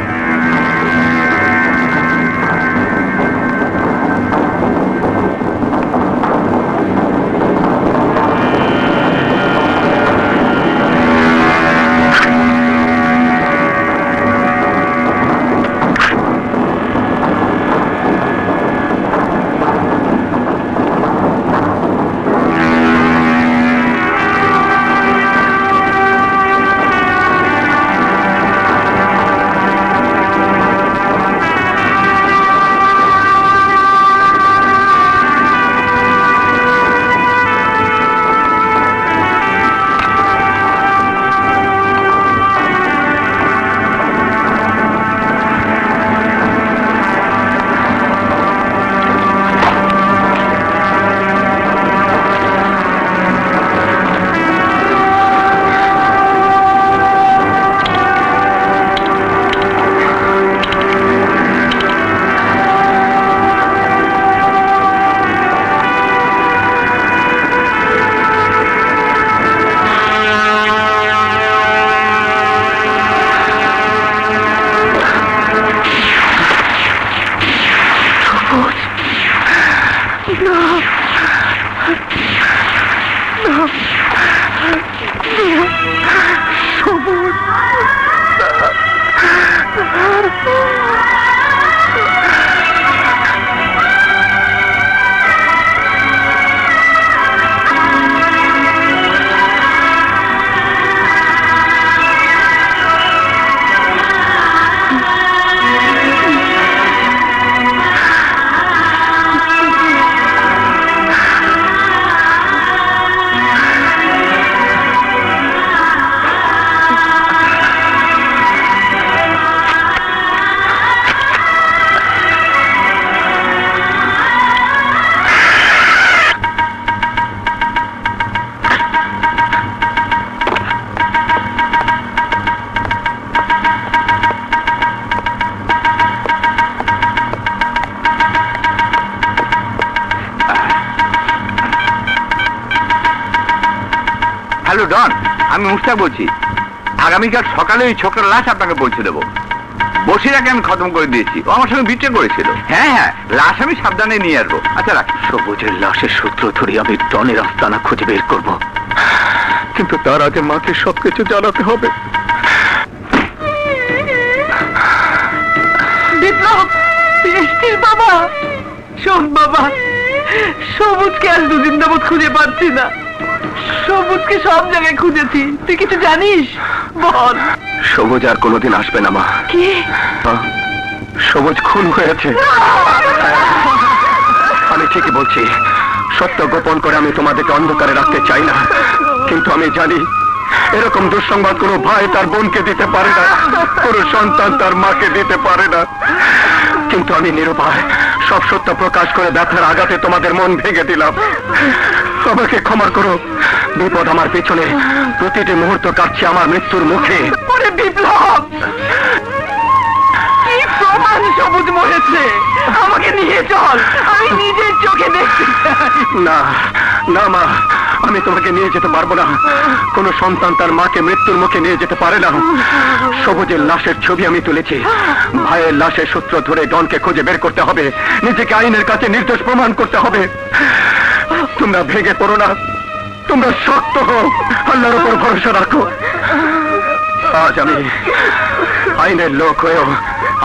হ্যালো ডন, আমি মুস্তাক বলছি। আগামীকাল সকালে ওই ছোকরার লাশ আপনাকে পৌঁছে দেবো। বসিরাকে আমি খতম করে দিয়েছি, ও আমার সঙ্গে বিট্রে করেছিল। হ্যাঁ হ্যাঁ, লাশ আমি সাবধানে নিয়ে আসবো। আচ্ছা রাখ। সবুজের লাশের সূত্র ধরে আমি ডনের আস্তানা খুঁজে বের করব, কিন্তু তার আগে মাকে সবকিছু জানাতে হবে। বিপ্লব, বৃষ্টির বাবা, শোন বাবা, সবুজকে আজ দুদিন যাবৎ খুঁজে পাচ্ছি না। সবুজকে সব জায়গায় খুঁজেছি, তুই কিছু জানিস? বল। সবুজ আর কোনোদিন আসবে না মা। কি? সবুজ খুন হয়েছে। আমি ঠিকই বলছি, সত্য গোপন করে আমি তোমাদেরকে অন্ধকারে রাখতে চাই না, কিন্তু আমি জানি এরকম দুঃসংবাদ কোনো ভাই তার বোনকে দিতে পারে না, কোনো সন্তান তার মাকে দিতে পারে না। কিন্তু আমি নিরুপায় সব সত্য প্রকাশ করে ব্যথার আঘাতে তোমাদের মন ভেঙে দিলাম। আমাকে ক্ষমা করো। বিপদ আমার পেছনে, প্রতিটি মুহূর্ত কাটছে আমার মৃত্যুর মুখে। বিপ্লব, কি প্রমাণ সবুজ মরেছে? আমাকে নিয়ে চল, আমি নিজের চোখে দেখতে চাই। না না মা, আমি তোমাকে নিয়ে যেতে পারবো না। কোন সন্তান তার মাকে মৃত্যুর মুখে নিয়ে যেতে পারে না। সবুজের লাশের ছবি আমি তুলেছি। ভাইয়ের লাশের সূত্র ধরে ডনকে খুঁজে বের করতে হবে, নিজেকে আইনের কাছে নির্দোষ প্রমাণ করতে হবে। তোমরা ভেঙে পড়ো না, তোমরা শক্ত হও, আল্লাহর উপর ভরসা রাখো। আজ আমি আইনের লোক হয়েও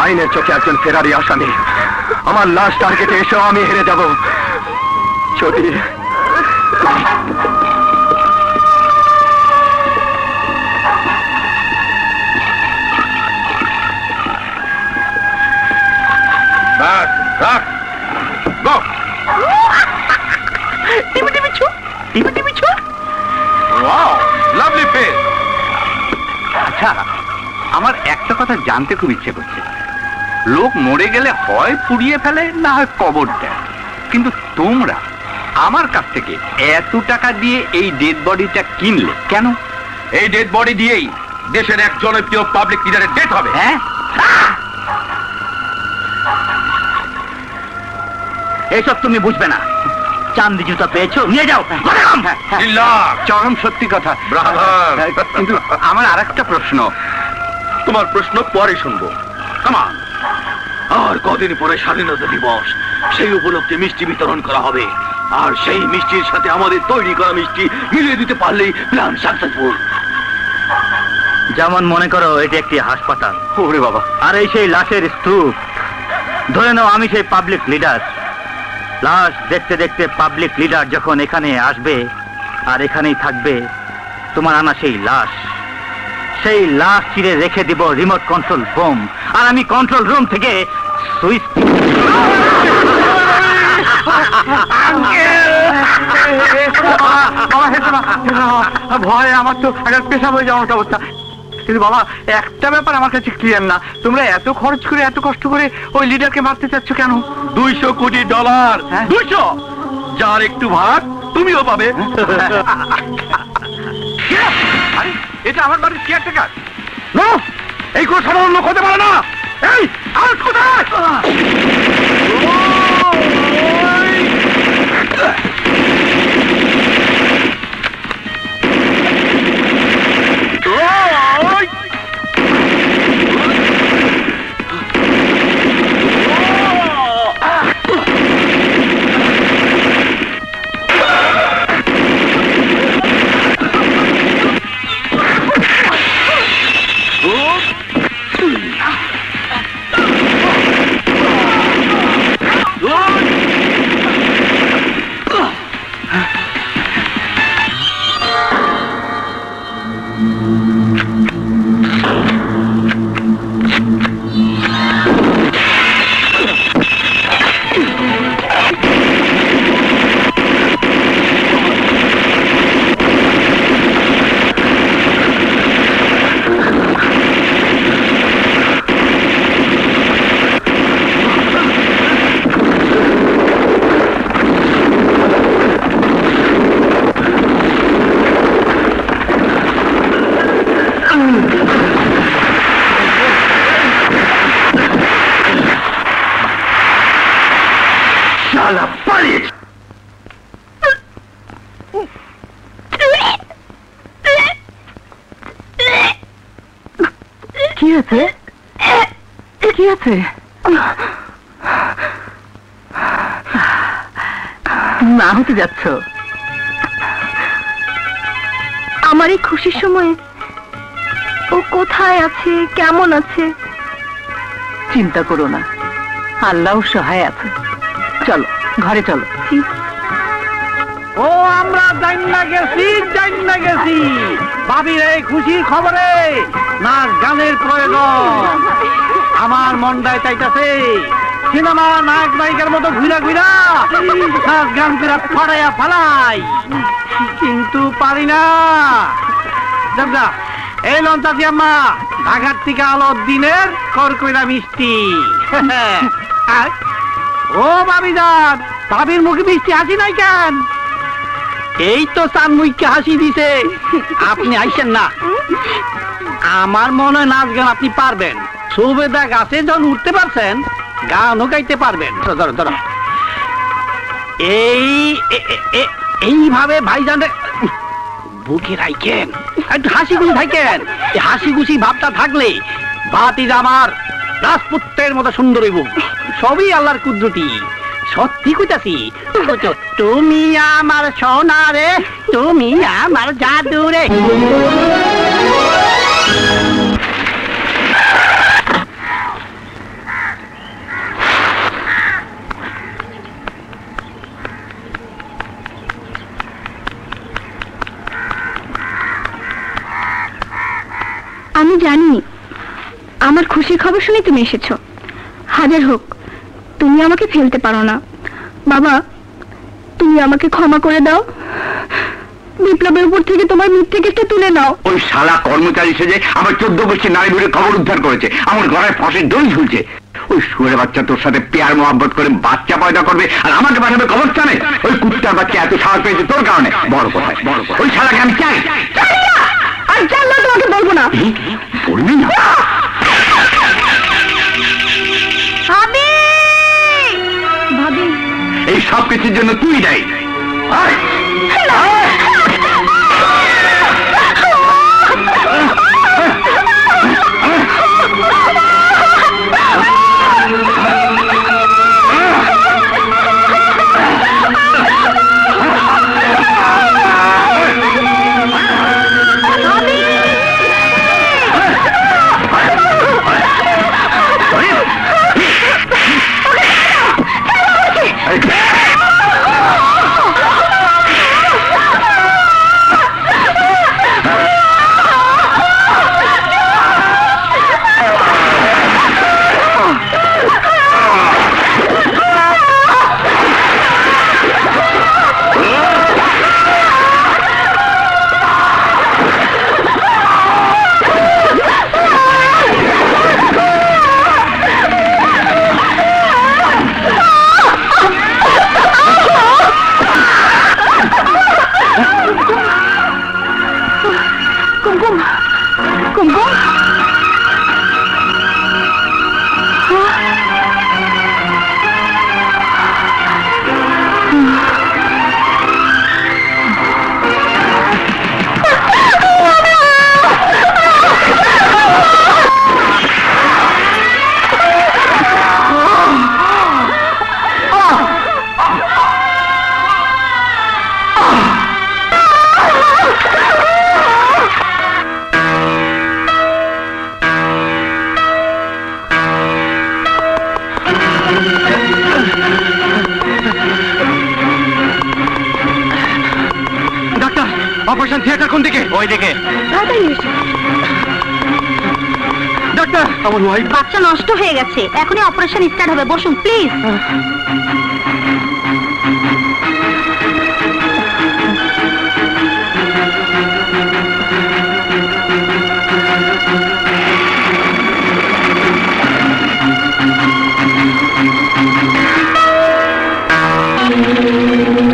আইনের চোখে একজন ফেরারি আসামি। আমার লাশ টার্গেটে এসেও আমি হেরে যাব। যদি আচ্ছা, আমার একটা কথা জানতে খুব ইচ্ছে করছে। লোক মরে গেলে হয় পুড়িয়ে ফেলে, না হয় কবর দেয়, কিন্তু তোমরা আমার কাছ থেকে এত টাকা দিয়ে এই ডেড বডিটা কিনলে কেন? এই ডেড বডি দিয়েই দেশের এক জনপ্রিয় পাবলিক লিডারের ডেথ হবে। হ্যাঁ, এইসব তুমি বুঝবে না। চান্দি জুতা পেয়েছো, নিয়ে যাও। চরম সত্যি কথা। কিন্তু আমার আর একটা প্রশ্ন। তোমার প্রশ্ন পরে শুনবো। কামান, আর কদিন পরে স্বাধীনতা দিবস, সেই উপলক্ষে মিষ্টি বিতরণ করা হবে, আর সেই মিষ্টির সাথে আমাদের তৈরি করা মিষ্টি মিলিয়ে দিতে পারলেই প্ল্যান সাকসেসফুল। যেমন মনে করো এটি একটি হাসপাতাল, ওরে বাবা, আর এই সেই লাশের স্তূপ। ধরে নাও আমি সেই পাবলিক লিডার। লাশ দেখতে দেখতে পাবলিক লিডার যখন এখানে আসবে আর এখানেই থাকবে তোমার আনা সেই লাশ, সেই লাশ চিরে রেখে দিব রিমোট কন্ট্রোল বোম, আর আমি কন্ট্রোল রুম থেকে সুইচ। ভয় আমার তো পেশাব হয়ে যাওয়ার মতো অবস্থা। কিন্তু বাবা, একটা ব্যাপার আমার কাছে ক্লিয়ার না, তোমরা এত খরচ করে এত কষ্ট করে ওই লিডারকে মারতে চাচ্ছ কেন? $200 কোটি। 200, যার একটু ভাগ তুমিও পাবে। এটা আমার বাড়ির কেয়ারটেকার। এই কোনো সাধারণ লোক হতে পারে না। এই আউট কোথায়? কি আছে কি আছে না হতে যাচ্ছ আমার এই খুশির সময়ে ও কোথায় আছে কেমন আছে চিন্তা করো না আল্লাহ সহায় আছে চলো ঘরে চলো ও আমরা জান্না গেছি ভাবির এই খুশির খবরে নাচ গানের প্রয়োজন আমার মনটায় চাইতেছে সিনেমা নায়ক নায়িকার মতো ঘুরা ঘুরা নাচ গান করে ফাড়াইয়া ফালাই কিন্তু পারি না যাবগা এই লন্তাজি আম্মা ঢাকার থেকে আলোর দিনের করকইরা মিষ্টি আর ও ভাবি যান ভাবির মুখে মিষ্টি হাসি নাই কেন এই তো চানমুখকে হাসি দিছে আপনি আইসেন না আমার মনে হয় নাচ গান আপনি পারবেন সুবেদা গাছে যখন উঠতে পারছেন গানও গাইতে পারবেন ধরো ধরো এইভাবে ভাইজানের বুকে রাইকেন একটু হাসি খুশি থাকেন হাসি খুশি ভাবটা থাকলে বাতিজ আমার রাজপুত্রের মতো সুন্দর হইব সবই আল্লাহর কুদরতি সত্যি কইতাছি তুমি আমার সোনা রে তুমি আমার জাদু রে আমি জানি আমার খুশির খবর শুনে তুমি এসেছো হাজার হোক তুমি আমাকে ফেলতে পারো না বাবা তুমি আমাকে ক্ষমা করে দাও বিপ্লবের উপর থেকে তোমার মিথ্যে কেসটা তুলে নাও ওই শালা কর্মচারী সেজে আমার 14 গোষ্ঠী নারী ভিড়ে খবর উদ্ধার করেছে আমার গলায় ফাঁসের দড়ি ঝুলছে ওই শুয়ে বাচ্চা তোর সাথে পেয়ার মোহাব্বত করে বাচ্চা পয়দা করবে আর আমাকে পাঠাবে কবরস্থানে ওই কুত্তার বাচ্চা এত সাহস পেয়েছে তোর কারণে বড় কথা ওই শালাকে আমি চাই আর জানলে তোমাকে বলবো না বলবি না ভাবি ভাবি এই সব কিছুর জন্য তুই দায়ী অপারেশন থিয়েটার কোন দিকে ওই দিকে ডাক্তার আমার ওয়াইফ বাচ্চা নষ্ট হয়ে গেছে এখনই অপারেশন স্টার্ট হবে বসুন প্লিজ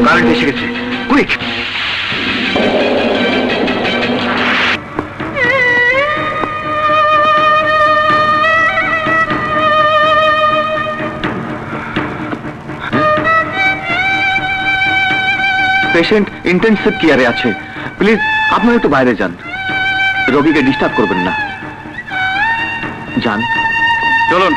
কারেন্ট এসে গেছে, কুইক! পেশেন্ট ইন্টেনসিভ কেয়ারে আছে, প্লিজ আপনারা একটু বাইরে যান, রোগীকে ডিস্টার্ব করবেন না। যান, চলুন।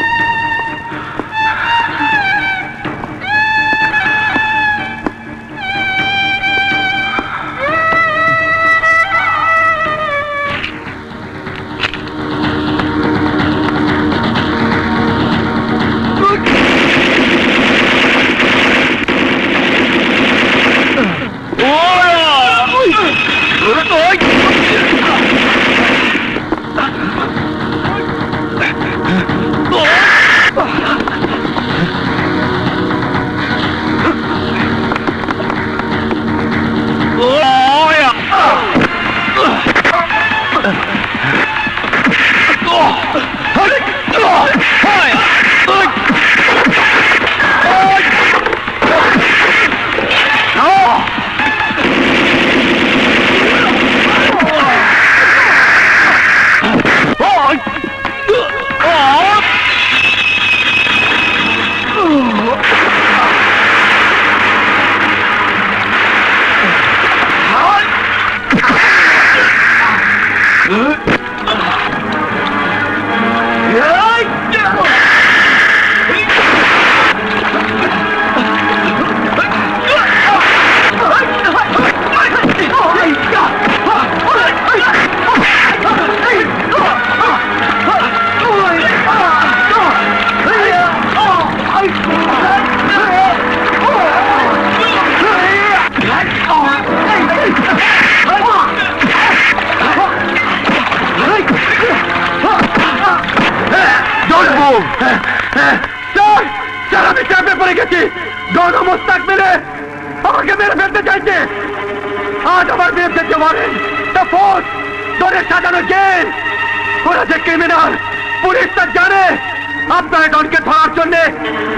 আপনারা ডনকে ধরার জন্য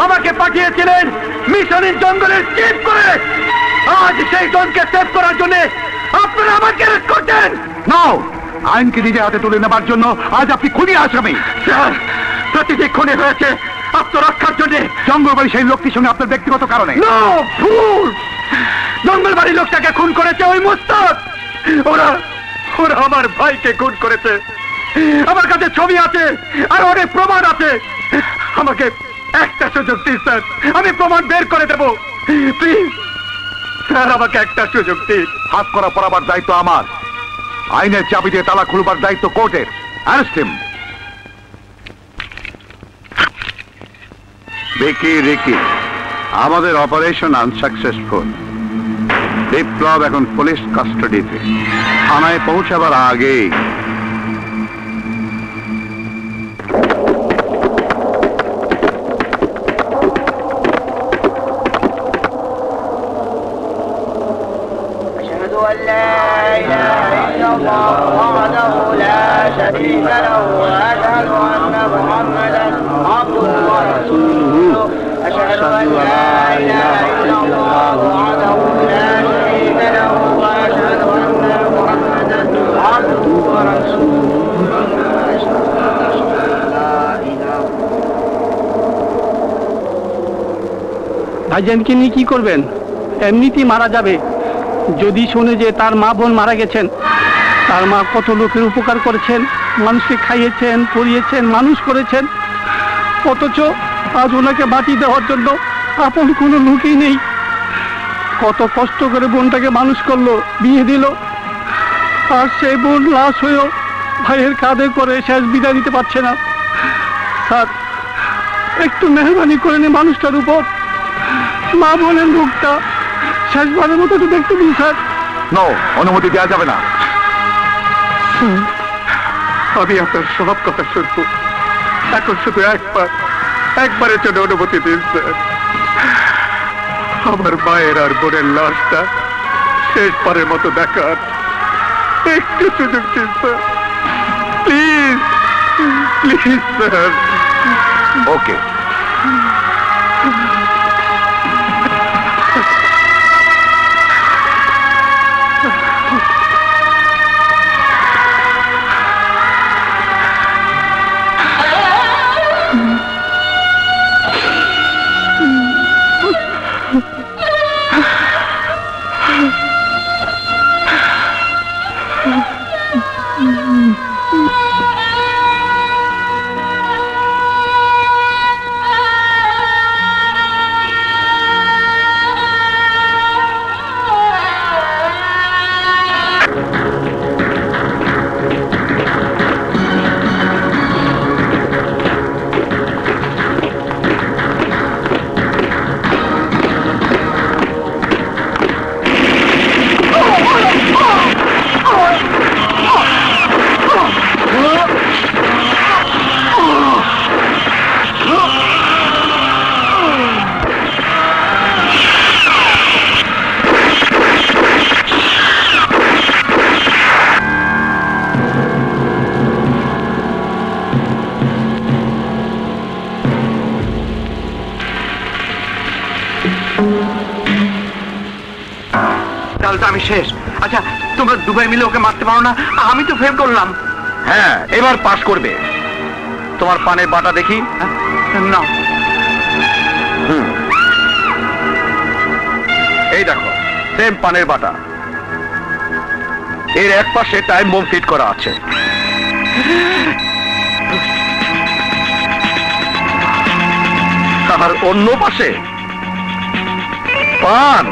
আমাকে পাঠিয়েছিলেন মিশনের জঙ্গলের চিফ করে। আজ সেই ডনকে সেভ করার জন্য আপনারা আমাকে অ্যারেস্ট করছেন। নাও, আইনকে নিজে হাতে তুলে নেবার জন্য আজ আপনি খুনি আসামি। স্যার, প্রতিটি খুনি হয়েছে আত্মরক্ষার জন্য। জঙ্গলবাড়ি সেই লোকটির সঙ্গে আপনার ব্যক্তিগত কারণে? নো, ভুল। জঙ্গলবাড়ির লোকটাকে খুন করেছে ওই মুস্তাক। ওরা আমার ভাইকে খুন করেছে। আমার কাছে ছবি আছে আর অনেক প্রমাণ আছে। আমাকে একটা সুযোগ দিন স্যার, আমি প্রমাণ বের করে দেব। প্লিজ স্যার, আমাকে একটা সুযোগ দিন। হাত করা পড়াবার দায়িত্ব আমার, আইনের চাবি দিয়ে তালা খুলবার দায়িত্ব কোর্টের। Arrest him. বেকি রেকি, আমাদের অপারেশন আনসাকসেসফুল। বিপ্লব এখন পুলিশ কাস্টাডিতে। থানায় পৌঁছাবার আগেই ভাইজানকে নিয়ে কি করবেন? এমনিতেই মারা যাবে। যদি শুনে যে তার মা বোন মারা গেছেন, তার মা কত লোকের উপকার করেছেন, মানুষকে খাইয়েছেন, পরিয়েছেন, মানুষ করেছেন, অথচ আজ ওনাকে বাঁচি দেওয়ার জন্য আপন কোনো লোকই নেই। কত কষ্ট করে বোনটাকে মানুষ করলো, বিয়ে দিল, আর সেই বোন লাশ হয়েও ভাইয়ের কাঁধে করে শেষ বিদায় দিতে পারছে না। স্যার, একটু মেহরবানি করে নি মানুষটার উপর, মা বোনের মুখটা শেষবারের মতো একটু দেখতে দিন স্যার। নো, অনুমতি দেওয়া যাবে না। আমি আপনার সব কথা শুনবো, এখন শুধু একবারের জন্য অনুমতি দিন স্যার। আমার মায়ের আর বোনের লাশটা শেষবারের মতো দেখার একটু সুযোগ দিন স্যার, প্লিজ প্লিজ স্যার। ওকে। তাহলে তো আমি শেষ। আচ্ছা তোমরা দুবাই মিলে ওকে মারতে পারো না? আমি তো ফেল করলাম। হ্যাঁ, এবার পাস করবে। তোমার পানের বাটা দেখি। না, এই দেখো, সেম পানের বাটা। এর এক পাশে টাইম বোম ফিট করা আছে। আর অন্য পাশে পান।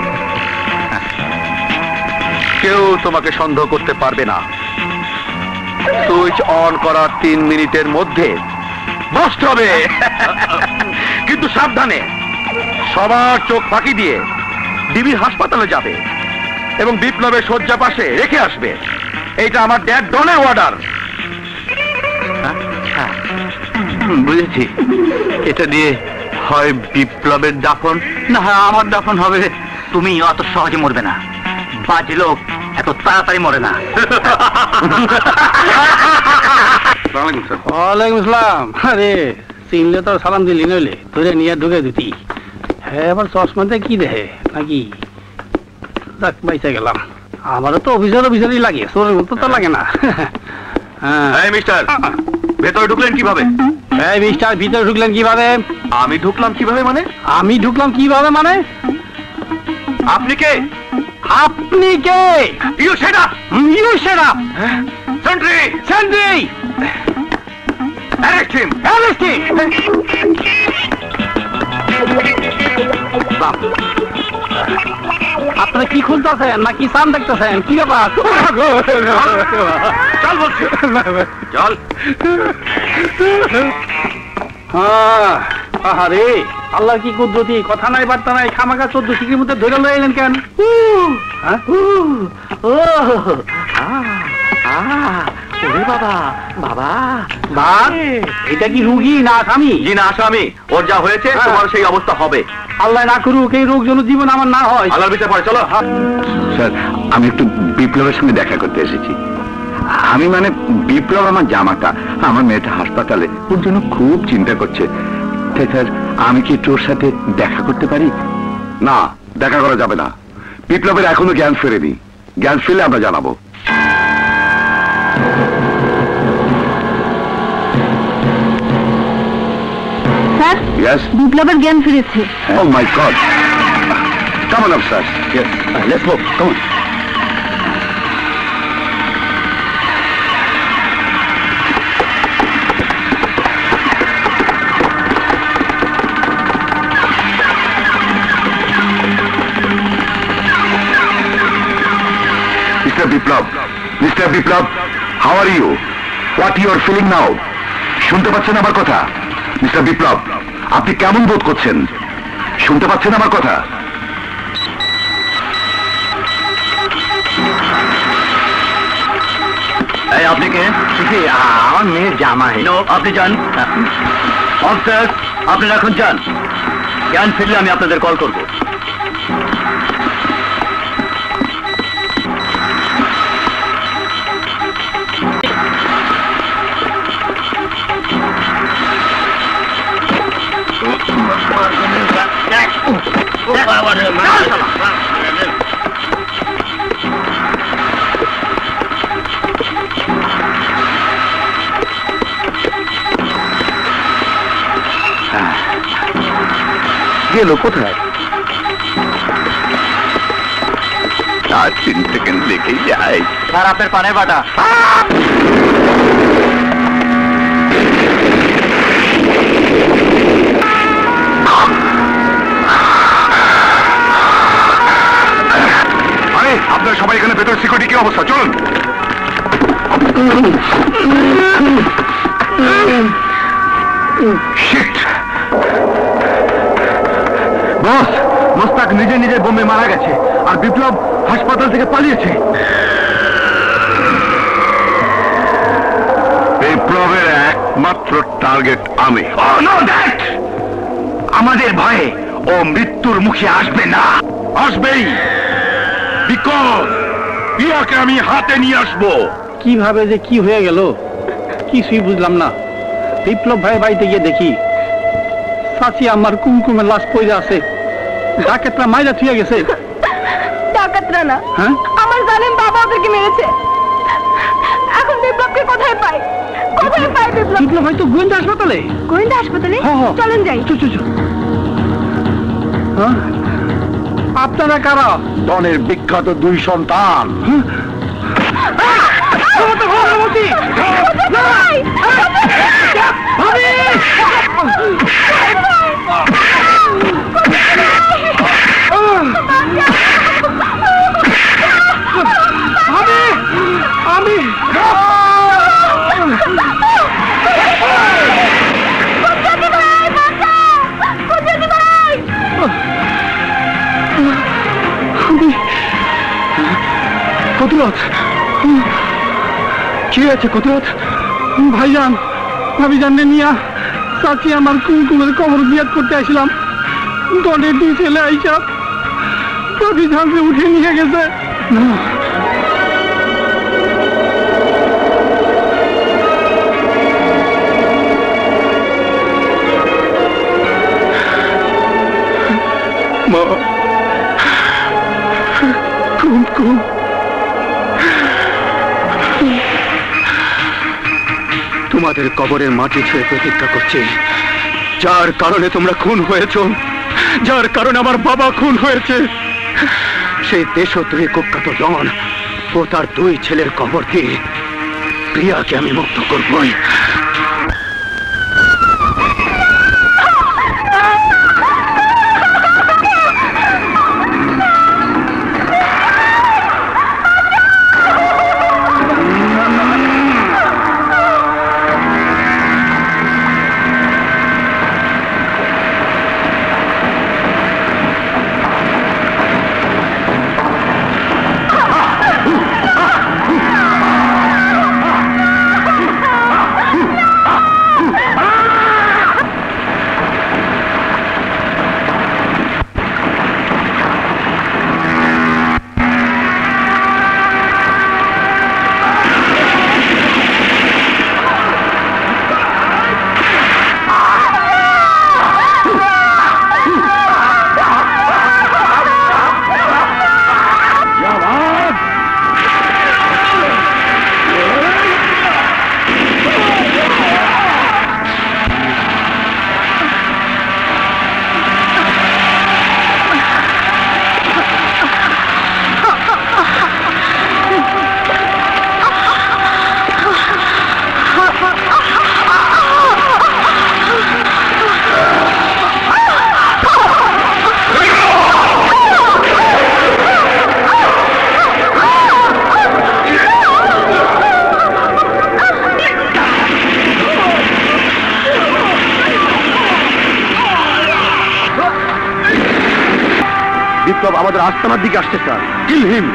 কেউ তোমাকে সন্দেহ করতে পারবে না। সুইচ অন করার 3 মিনিটের মধ্যে বস্ট হবে। কিন্তু সাবধানে, সবার চোখ ফাঁকি দিয়ে ডিবি হাসপাতালে যাবে এবং বিপ্লবের শয্যা পাশে রেখে আসবে। এইটা আমার ড্যাড ডনের অর্ডার। বুঝেছি। এটা দিয়ে হয় বিপ্লবের দাফন, না হয় আমার দাফন হবে। তুমি অত সহজে মরবে না। বাজে লোক এত তাড়াতাড়ি মরে না। ওয়ালাইকুম আসসালাম। আরে চিনলে তো সালাম দিলি, নইলে ধরে নিয়ে ঢুকে দিতি। হ্যাঁ, এবার চশমাতে কি দেখে নাকি? যাক, বাইসে গেলাম। আমারও তো অফিসারই লাগে, চোরের মতো তো লাগে না। এই মিস্টার, ভেতরে ঢুকলেন কিভাবে? এই মিস্টার, ভিতরে ঢুকলেন কিভাবে? আমি ঢুকলাম কিভাবে মানে? আমি ঢুকলাম কিভাবে মানে? আপনি কে? আপনি কে? You shut up! You shut up! Sentry! Sentry! Arrest him! Arrest him! আপনারা কি খুলতেছেন নাকি সাম দেখতেছেন? কি ব্যাপার? চল বলছি, চল। আরে আল্লাহ কি কুদরতি, কথা নাই বার্তা নাই, খামাখা 14 ডিগ্রির মধ্যে ধরে লয়ে এলেন কেন? এটা কি রুগী না আসামি? জি না, আসামি। ওর যা হয়েছে তোমার সেই অবস্থা হবে। আল্লাহ না করুক এই রোগ যেন জীবন আমার না হয়। আল্লাহর বিচার পড়ে, চলো। স্যার, আমি একটু বিপ্লবের সঙ্গে দেখা করতে এসেছি। আমি মানে বিপ্লব আমার জামাতা, আমার মেয়েটা হাসপাতালে, ওর জন্য খুব চিন্তা করছে। তাই স্যার, আমি কি তোর সাথে দেখা করতে পারি? না, দেখা করা যাবে না। বিপ্লবের এখনো জ্ঞান ফেরেনি। জ্ঞান ফিরলে আমরা জানাবো। Sir, Yes? বিপ্লবের জ্ঞান ফিরেছে। Oh my God! Come on up, sir. Yes. Let's move. Come on. Mr. Biplab. Mr. Biplab, how are you? What you are feeling now? শুনতে পাচ্ছেন আমার কথা? মিস্টার বিপ্লব, আপনি কেমন বোধ করছেন? শুনতে পাচ্ছেন আমার কথা? এই আপনি কে? আমার মেয়ের জামাই। আপনি যান। অফিসার, আপনারা এখন যান। জ্ঞান ফিরলে আমি আপনাদের কল করব। গেল কোথায়? আর 3 সেকেন্ড লেগেই যায়। স্যার, আপনার পানের বাটা। আরে আপনারা সবাই এখানে ভেতর, সিকিউরিটি কি অবস্থা? চলুন। Shit! বস, মোস্তাক নিজের বোমে মারা গেছে আর বিপ্লব হাসপাতাল থেকে পালিয়েছে। বিপ্লবের একমাত্র টার্গেট আমি। আমাদের ভয়ে ও মৃত্যুর মুখে আসবে না। আসবেই, বিকজ পিয়াকে আমি হাতে নিয়ে আসবো। কিভাবে যে কি হয়ে গেল কিছুই বুঝলাম না। বিপ্লব ভাই বাড়িতে গিয়ে দেখি চাচি আমার কুমকুমের লাশ পড়ে আছে, ডাকেতরা মাইরা থুয়ে গেছে। ডাকাতরা না, হ্যাঁ? আমার জালেম বাবা ওদেরকে মেরেছে। এখন বিপ্লবকে কোথায় পাই? কোথায় পাই বিপ্লব? বিপ্লব হয়তো গোয়েন্দা হাসপাতালে। গোয়েন্দা হাসপাতালে? হ্যাঁ, হ্যাঁ। চলেন যাই। হ্যাঁ? আপনারা কারা? ডনের বিখ্যাত দুই সন্তান। আমি কদরত, কি আছে কদরত? ভাইজান, ভাবিজান নিয়া চাচি আমার কুমকুমের কবর বিয়াদ করতে আসলাম। দলের দুই ছেলে আইসা ভাবিজানকে উঠে নিয়ে গেছে। মা, কুমকুম, তোমাদের কবরের মাটি ছুঁয়ে প্রতিজ্ঞা করছি, যার কারণে তোমরা খুন হয়েছ, যার কারণে আমার বাবা খুন হয়েছে, সেই দেশদ্রোহী কুখ্যাত ডন ও তার দুই ছেলের কবর দিয়ে প্রিয়াকে আমি মুক্ত করবই। বিপ্লব আমাদের আস্তানার দিকে আসছে স্যার। কিল হিম।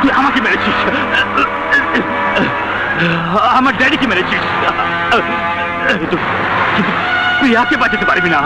তুই আমাকে মেরেছিস, আমার ড্যাডিকে মেরেছিস, কিন্তু প্রিয়াকে বাঁচাতে পারবি না।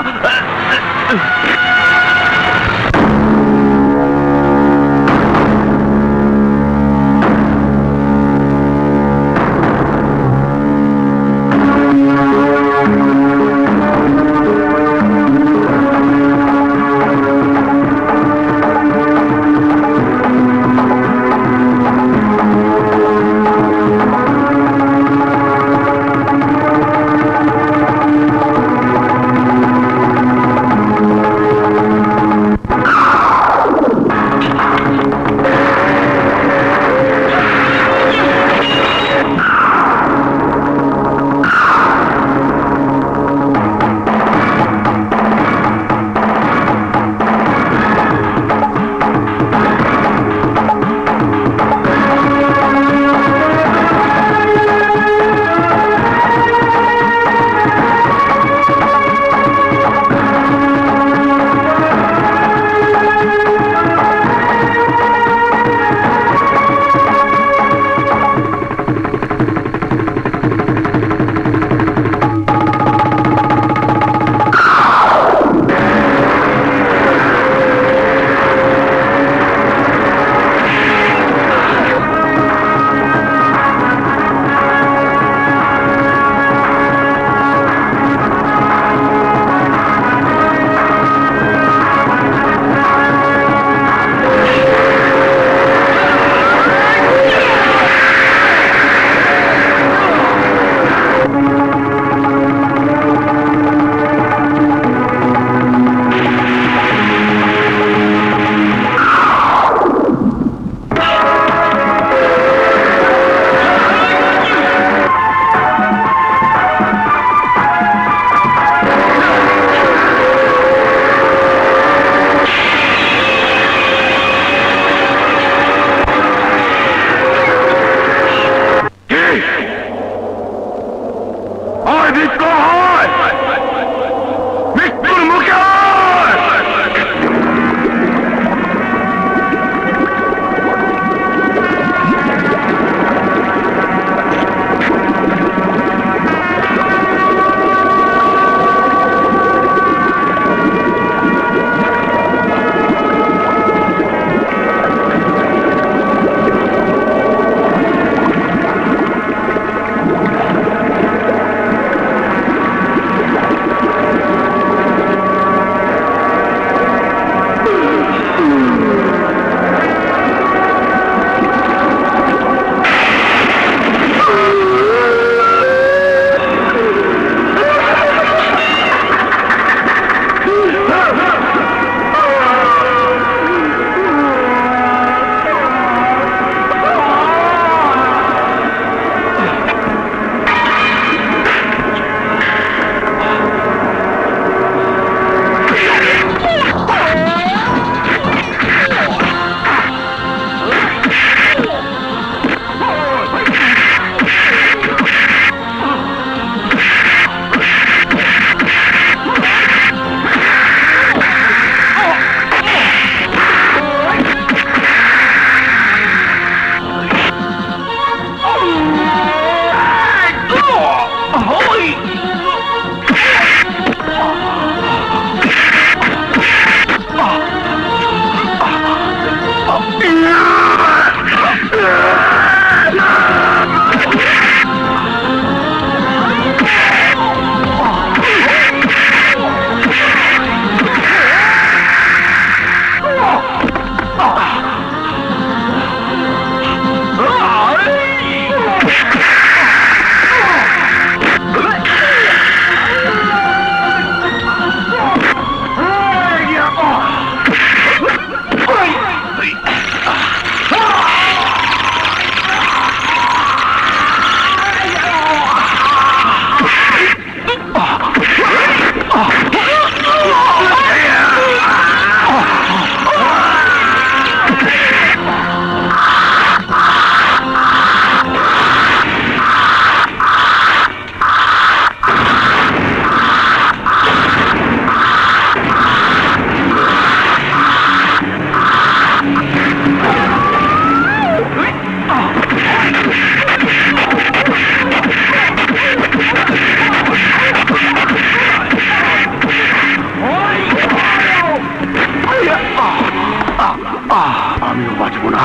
বাঁচবো না,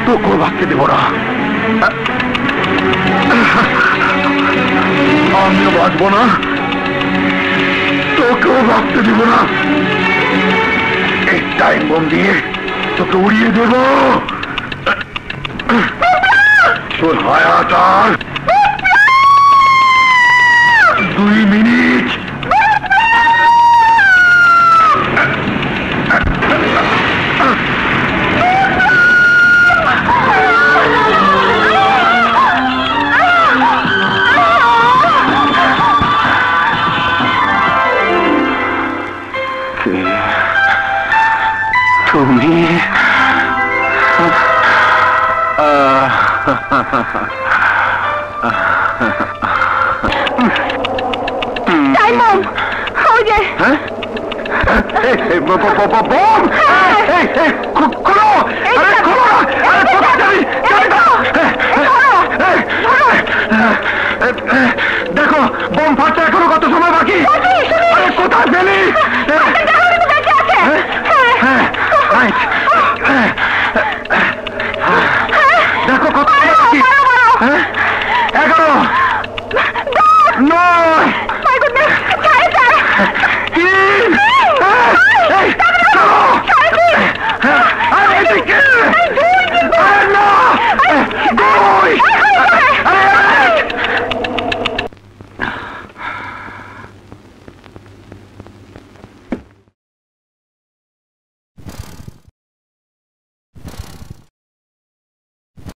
তোকেও বাঁচতে দেবো না। আমিও বাঁচবো না, তোকেও বাঁচতে দেবো না। এই টাইম বোম দিয়ে তোকে উড়িয়ে দেব। তোর হায়াত আর 2 মিনিট। তুমি টাইম বম, ওই যে বম!